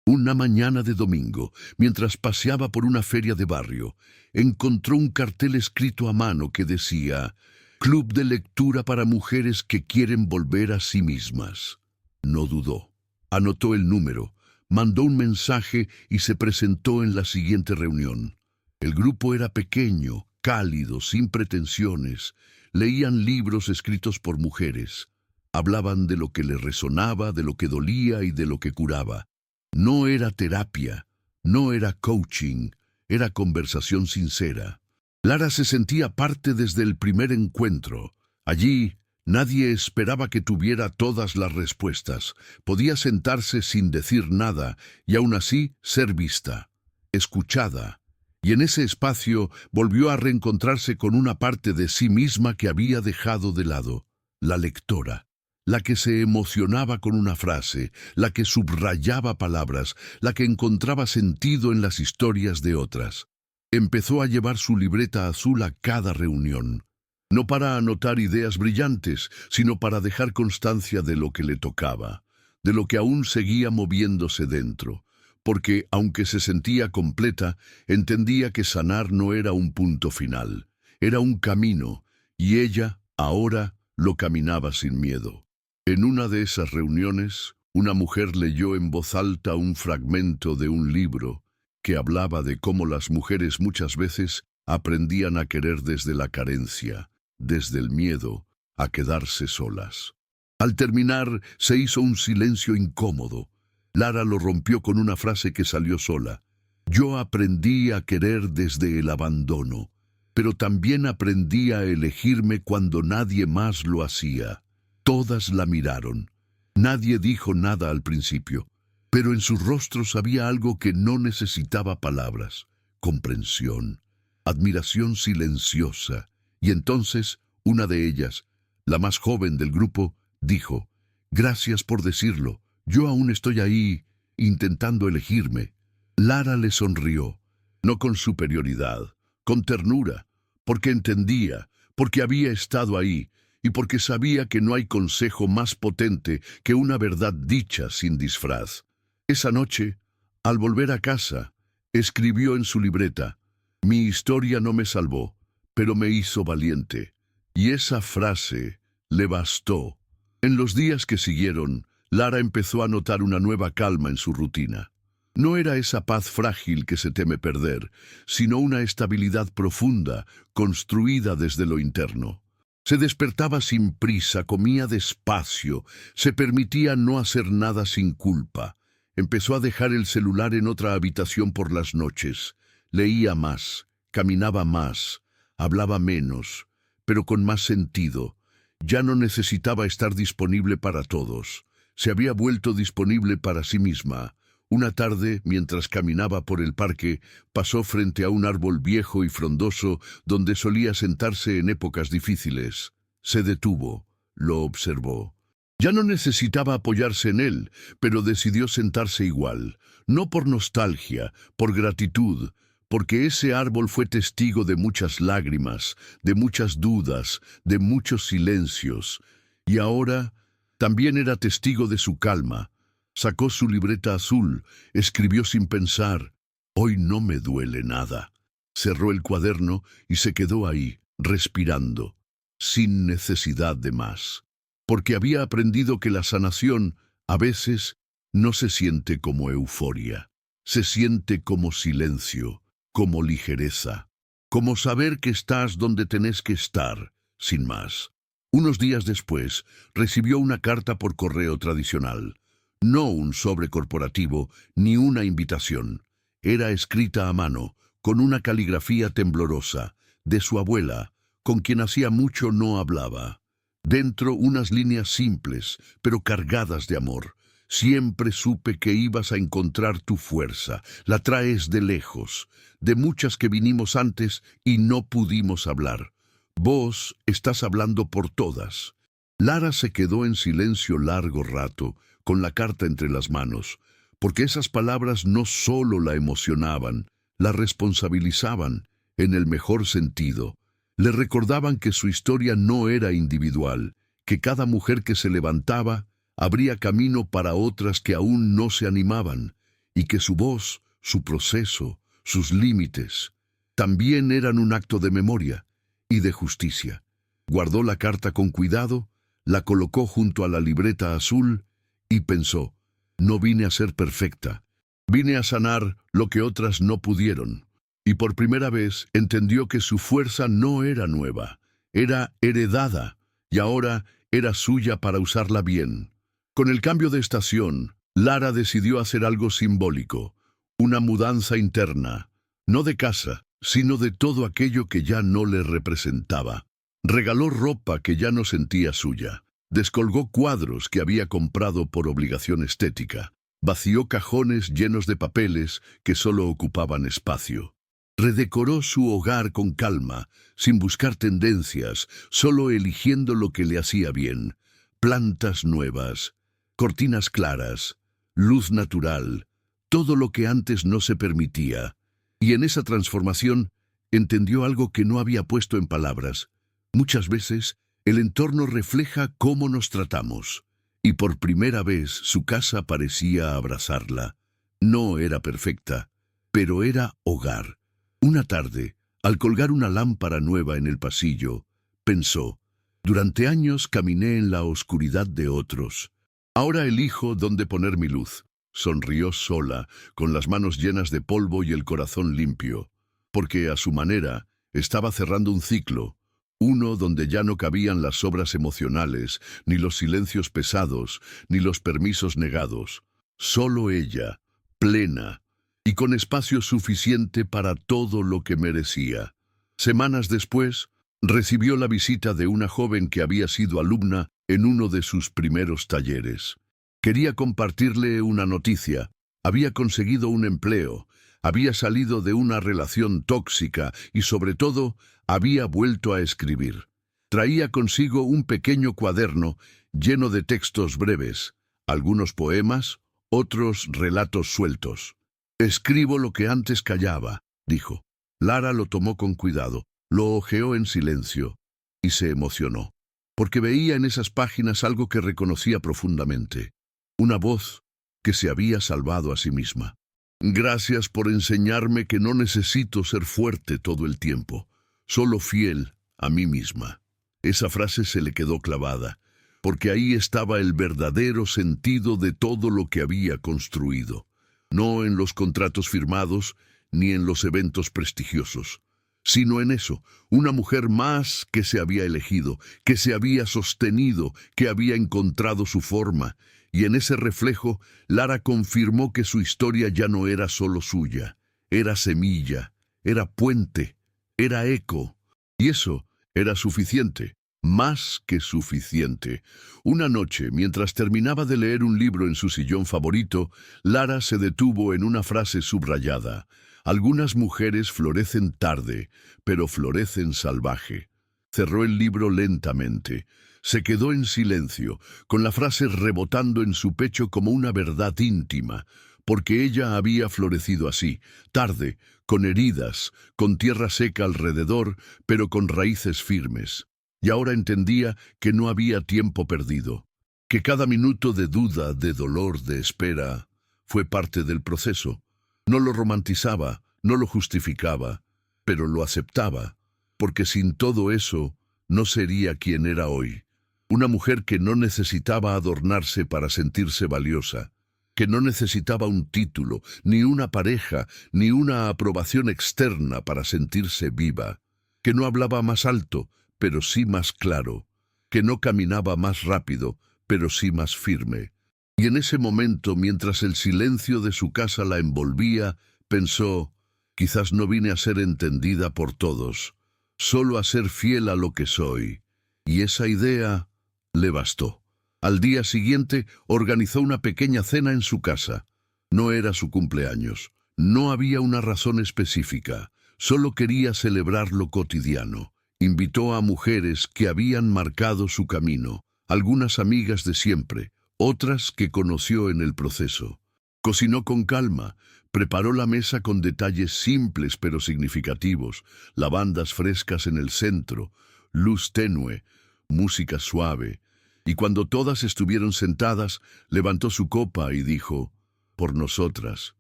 Una mañana de domingo, mientras paseaba por una feria de barrio, encontró un cartel escrito a mano que decía «Club de lectura para mujeres que quieren volver a sí mismas». No dudó. Anotó el número, mandó un mensaje y se presentó en la siguiente reunión. El grupo era pequeño, cálido, sin pretensiones. Leían libros escritos por mujeres. Hablaban de lo que les resonaba, de lo que dolía y de lo que curaba. No era terapia, no era coaching, era conversación sincera. Lara se sentía parte desde el primer encuentro. Allí, nadie esperaba que tuviera todas las respuestas. Podía sentarse sin decir nada y aún así ser vista, escuchada. Y en ese espacio volvió a reencontrarse con una parte de sí misma que había dejado de lado, la lectora, la que se emocionaba con una frase, la que subrayaba palabras, la que encontraba sentido en las historias de otras. Empezó a llevar su libreta azul a cada reunión, no para anotar ideas brillantes, sino para dejar constancia de lo que le tocaba, de lo que aún seguía moviéndose dentro, porque, aunque se sentía completa, entendía que sanar no era un punto final, era un camino, y ella, ahora, lo caminaba sin miedo. En una de esas reuniones, una mujer leyó en voz alta un fragmento de un libro que hablaba de cómo las mujeres muchas veces aprendían a querer desde la carencia, desde el miedo, a quedarse solas. Al terminar, se hizo un silencio incómodo. Lara lo rompió con una frase que salió sola. Yo aprendí a querer desde el abandono, pero también aprendí a elegirme cuando nadie más lo hacía. Todas la miraron. Nadie dijo nada al principio, pero en sus rostros había algo que no necesitaba palabras: comprensión, admiración silenciosa. Y entonces, una de ellas, la más joven del grupo, dijo: «Gracias por decirlo. Yo aún estoy ahí, intentando elegirme». Lara le sonrió, no con superioridad, con ternura, porque entendía, porque había estado ahí, y porque sabía que no hay consejo más potente que una verdad dicha sin disfraz. Esa noche, al volver a casa, escribió en su libreta: «Mi historia no me salvó, pero me hizo valiente». Y esa frase le bastó. En los días que siguieron, Lara empezó a notar una nueva calma en su rutina. No era esa paz frágil que se teme perder, sino una estabilidad profunda, construida desde lo interno. Se despertaba sin prisa, comía despacio, se permitía no hacer nada sin culpa. Empezó a dejar el celular en otra habitación por las noches. Leía más, caminaba más, hablaba menos, pero con más sentido. Ya no necesitaba estar disponible para todos. Se había vuelto disponible para sí misma. Una tarde, mientras caminaba por el parque, pasó frente a un árbol viejo y frondoso donde solía sentarse en épocas difíciles. Se detuvo, lo observó. Ya no necesitaba apoyarse en él, pero decidió sentarse igual, no por nostalgia, por gratitud, porque ese árbol fue testigo de muchas lágrimas, de muchas dudas, de muchos silencios, y ahora también era testigo de su calma. Sacó su libreta azul, escribió sin pensar: «Hoy no me duele nada». Cerró el cuaderno y se quedó ahí, respirando, sin necesidad de más. Porque había aprendido que la sanación, a veces, no se siente como euforia. Se siente como silencio, como ligereza, como saber que estás donde tenés que estar, sin más. Unos días después, recibió una carta por correo tradicional. No un sobre corporativo, ni una invitación. Era escrita a mano, con una caligrafía temblorosa, de su abuela, con quien hacía mucho no hablaba. Dentro unas líneas simples, pero cargadas de amor. Siempre supe que ibas a encontrar tu fuerza. La traes de lejos, de muchas que vinimos antes y no pudimos hablar. Vos estás hablando por todas. Lara se quedó en silencio largo rato, con la carta entre las manos, porque esas palabras no solo la emocionaban, la responsabilizaban, en el mejor sentido. Le recordaban que su historia no era individual, que cada mujer que se levantaba abría camino para otras que aún no se animaban, y que su voz, su proceso, sus límites, también eran un acto de memoria y de justicia. Guardó la carta con cuidado, la colocó junto a la libreta azul y pensó: no vine a ser perfecta, vine a sanar lo que otras no pudieron. Y por primera vez entendió que su fuerza no era nueva, era heredada, y ahora era suya para usarla bien. Con el cambio de estación, Lara decidió hacer algo simbólico, una mudanza interna, no de casa, sino de todo aquello que ya no le representaba. Regaló ropa que ya no sentía suya, descolgó cuadros que había comprado por obligación estética, vació cajones llenos de papeles que solo ocupaban espacio. Redecoró su hogar con calma, sin buscar tendencias, solo eligiendo lo que le hacía bien. Plantas nuevas, cortinas claras, luz natural, todo lo que antes no se permitía. Y en esa transformación entendió algo que no había puesto en palabras. Muchas veces el entorno refleja cómo nos tratamos. Y por primera vez su casa parecía abrazarla. No era perfecta, pero era hogar. Una tarde, al colgar una lámpara nueva en el pasillo, pensó: durante años caminé en la oscuridad de otros. Ahora elijo dónde poner mi luz. Sonrió sola, con las manos llenas de polvo y el corazón limpio, porque a su manera estaba cerrando un ciclo, uno donde ya no cabían las sobras emocionales, ni los silencios pesados, ni los permisos negados. Solo ella, plena, y con espacio suficiente para todo lo que merecía. Semanas después, recibió la visita de una joven que había sido alumna en uno de sus primeros talleres. Quería compartirle una noticia. Había conseguido un empleo, había salido de una relación tóxica y, sobre todo, había vuelto a escribir. Traía consigo un pequeño cuaderno lleno de textos breves, algunos poemas, otros relatos sueltos. «Escribo lo que antes callaba», dijo. Lara lo tomó con cuidado, lo hojeó en silencio y se emocionó, porque veía en esas páginas algo que reconocía profundamente. Una voz que se había salvado a sí misma. «Gracias por enseñarme que no necesito ser fuerte todo el tiempo, solo fiel a mí misma». Esa frase se le quedó clavada, porque ahí estaba el verdadero sentido de todo lo que había construido. No en los contratos firmados, ni en los eventos prestigiosos, sino en eso, una mujer más que se había elegido, que se había sostenido, que había encontrado su forma. Y en ese reflejo, Lara confirmó que su historia ya no era solo suya, era semilla, era puente, era eco. Y eso era suficiente, más que suficiente. Una noche, mientras terminaba de leer un libro en su sillón favorito, Lara se detuvo en una frase subrayada. «Algunas mujeres florecen tarde, pero florecen salvaje». Cerró el libro lentamente. Se quedó en silencio, con la frase rebotando en su pecho como una verdad íntima, porque ella había florecido así, tarde, con heridas, con tierra seca alrededor, pero con raíces firmes. Y ahora entendía que no había tiempo perdido, que cada minuto de duda, de dolor, de espera, fue parte del proceso. No lo romantizaba, no lo justificaba, pero lo aceptaba, porque sin todo eso no sería quien era hoy. Una mujer que no necesitaba adornarse para sentirse valiosa, que no necesitaba un título, ni una pareja, ni una aprobación externa para sentirse viva, que no hablaba más alto, pero sí más claro, que no caminaba más rápido, pero sí más firme. Y en ese momento, mientras el silencio de su casa la envolvía, pensó: quizás no vine a ser entendida por todos, solo a ser fiel a lo que soy. Y esa idea le bastó. Al día siguiente organizó una pequeña cena en su casa. No era su cumpleaños, no había una razón específica, solo quería celebrar lo cotidiano. Invitó a mujeres que habían marcado su camino, algunas amigas de siempre, otras que conoció en el proceso. Cocinó con calma, preparó la mesa con detalles simples pero significativos, lavandas frescas en el centro, luz tenue, música suave, y cuando todas estuvieron sentadas, levantó su copa y dijo: «Por nosotras,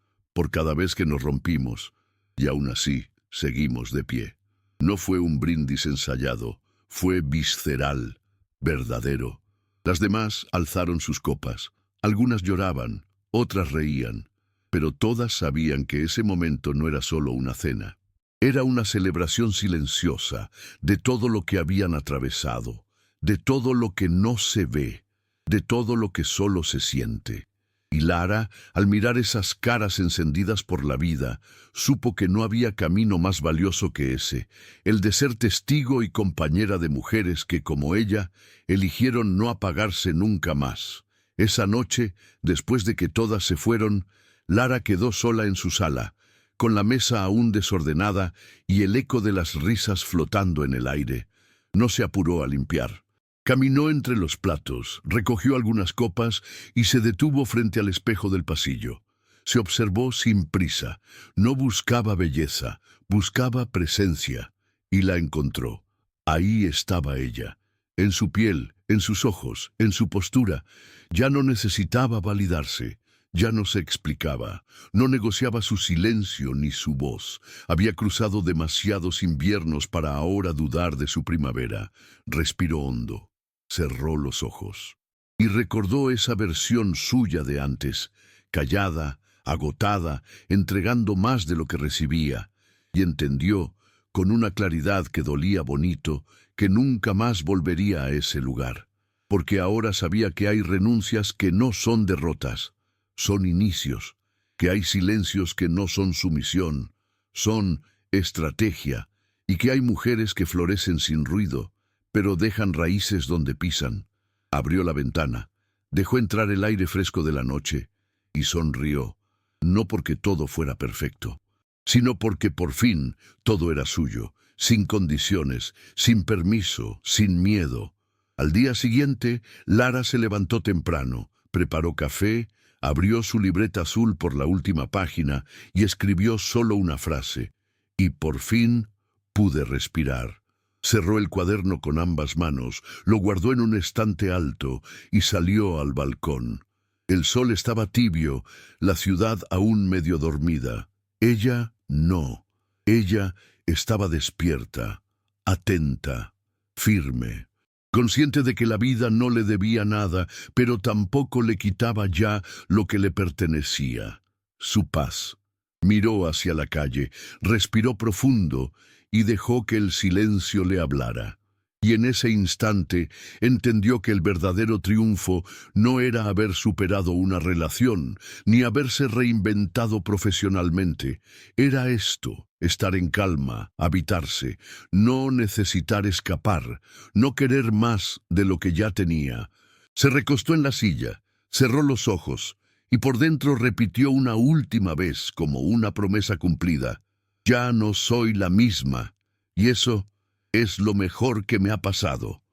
por cada vez que nos rompimos, y aún así seguimos de pie». No fue un brindis ensayado, fue visceral, verdadero. Las demás alzaron sus copas. Algunas lloraban, otras reían, pero todas sabían que ese momento no era solo una cena. Era una celebración silenciosa de todo lo que habían atravesado, de todo lo que no se ve, de todo lo que solo se siente. Y Lara, al mirar esas caras encendidas por la vida, supo que no había camino más valioso que ese, el de ser testigo y compañera de mujeres que, como ella, eligieron no apagarse nunca más. Esa noche, después de que todas se fueron, Lara quedó sola en su sala, con la mesa aún desordenada y el eco de las risas flotando en el aire. No se apuró a limpiar. Caminó entre los platos, recogió algunas copas y se detuvo frente al espejo del pasillo. Se observó sin prisa. No buscaba belleza, buscaba presencia. Y la encontró. Ahí estaba ella, en su piel, en sus ojos, en su postura. Ya no necesitaba validarse. Ya no se explicaba, no negociaba su silencio ni su voz. Había cruzado demasiados inviernos para ahora dudar de su primavera. Respiró hondo, cerró los ojos y recordó esa versión suya de antes, callada, agotada, entregando más de lo que recibía, y entendió, con una claridad que dolía bonito, que nunca más volvería a ese lugar, porque ahora sabía que hay renuncias que no son derrotas. Son inicios, que hay silencios que no son sumisión, son estrategia, y que hay mujeres que florecen sin ruido, pero dejan raíces donde pisan. Abrió la ventana, dejó entrar el aire fresco de la noche, y sonrió, no porque todo fuera perfecto, sino porque por fin todo era suyo, sin condiciones, sin permiso, sin miedo. Al día siguiente, Lara se levantó temprano, preparó café, abrió su libreta azul por la última página y escribió solo una frase. Y por fin pude respirar. Cerró el cuaderno con ambas manos, lo guardó en un estante alto y salió al balcón. El sol estaba tibio, la ciudad aún medio dormida. Ella no. Ella estaba despierta, atenta, firme. Consciente de que la vida no le debía nada, pero tampoco le quitaba ya lo que le pertenecía, su paz. Miró hacia la calle, respiró profundo y dejó que el silencio le hablara. Y en ese instante entendió que el verdadero triunfo no era haber superado una relación, ni haberse reinventado profesionalmente. Era esto, estar en calma, habitarse, no necesitar escapar, no querer más de lo que ya tenía. Se recostó en la silla, cerró los ojos, y por dentro repitió una última vez, como una promesa cumplida: ya no soy la misma, y eso es lo mejor que me ha pasado.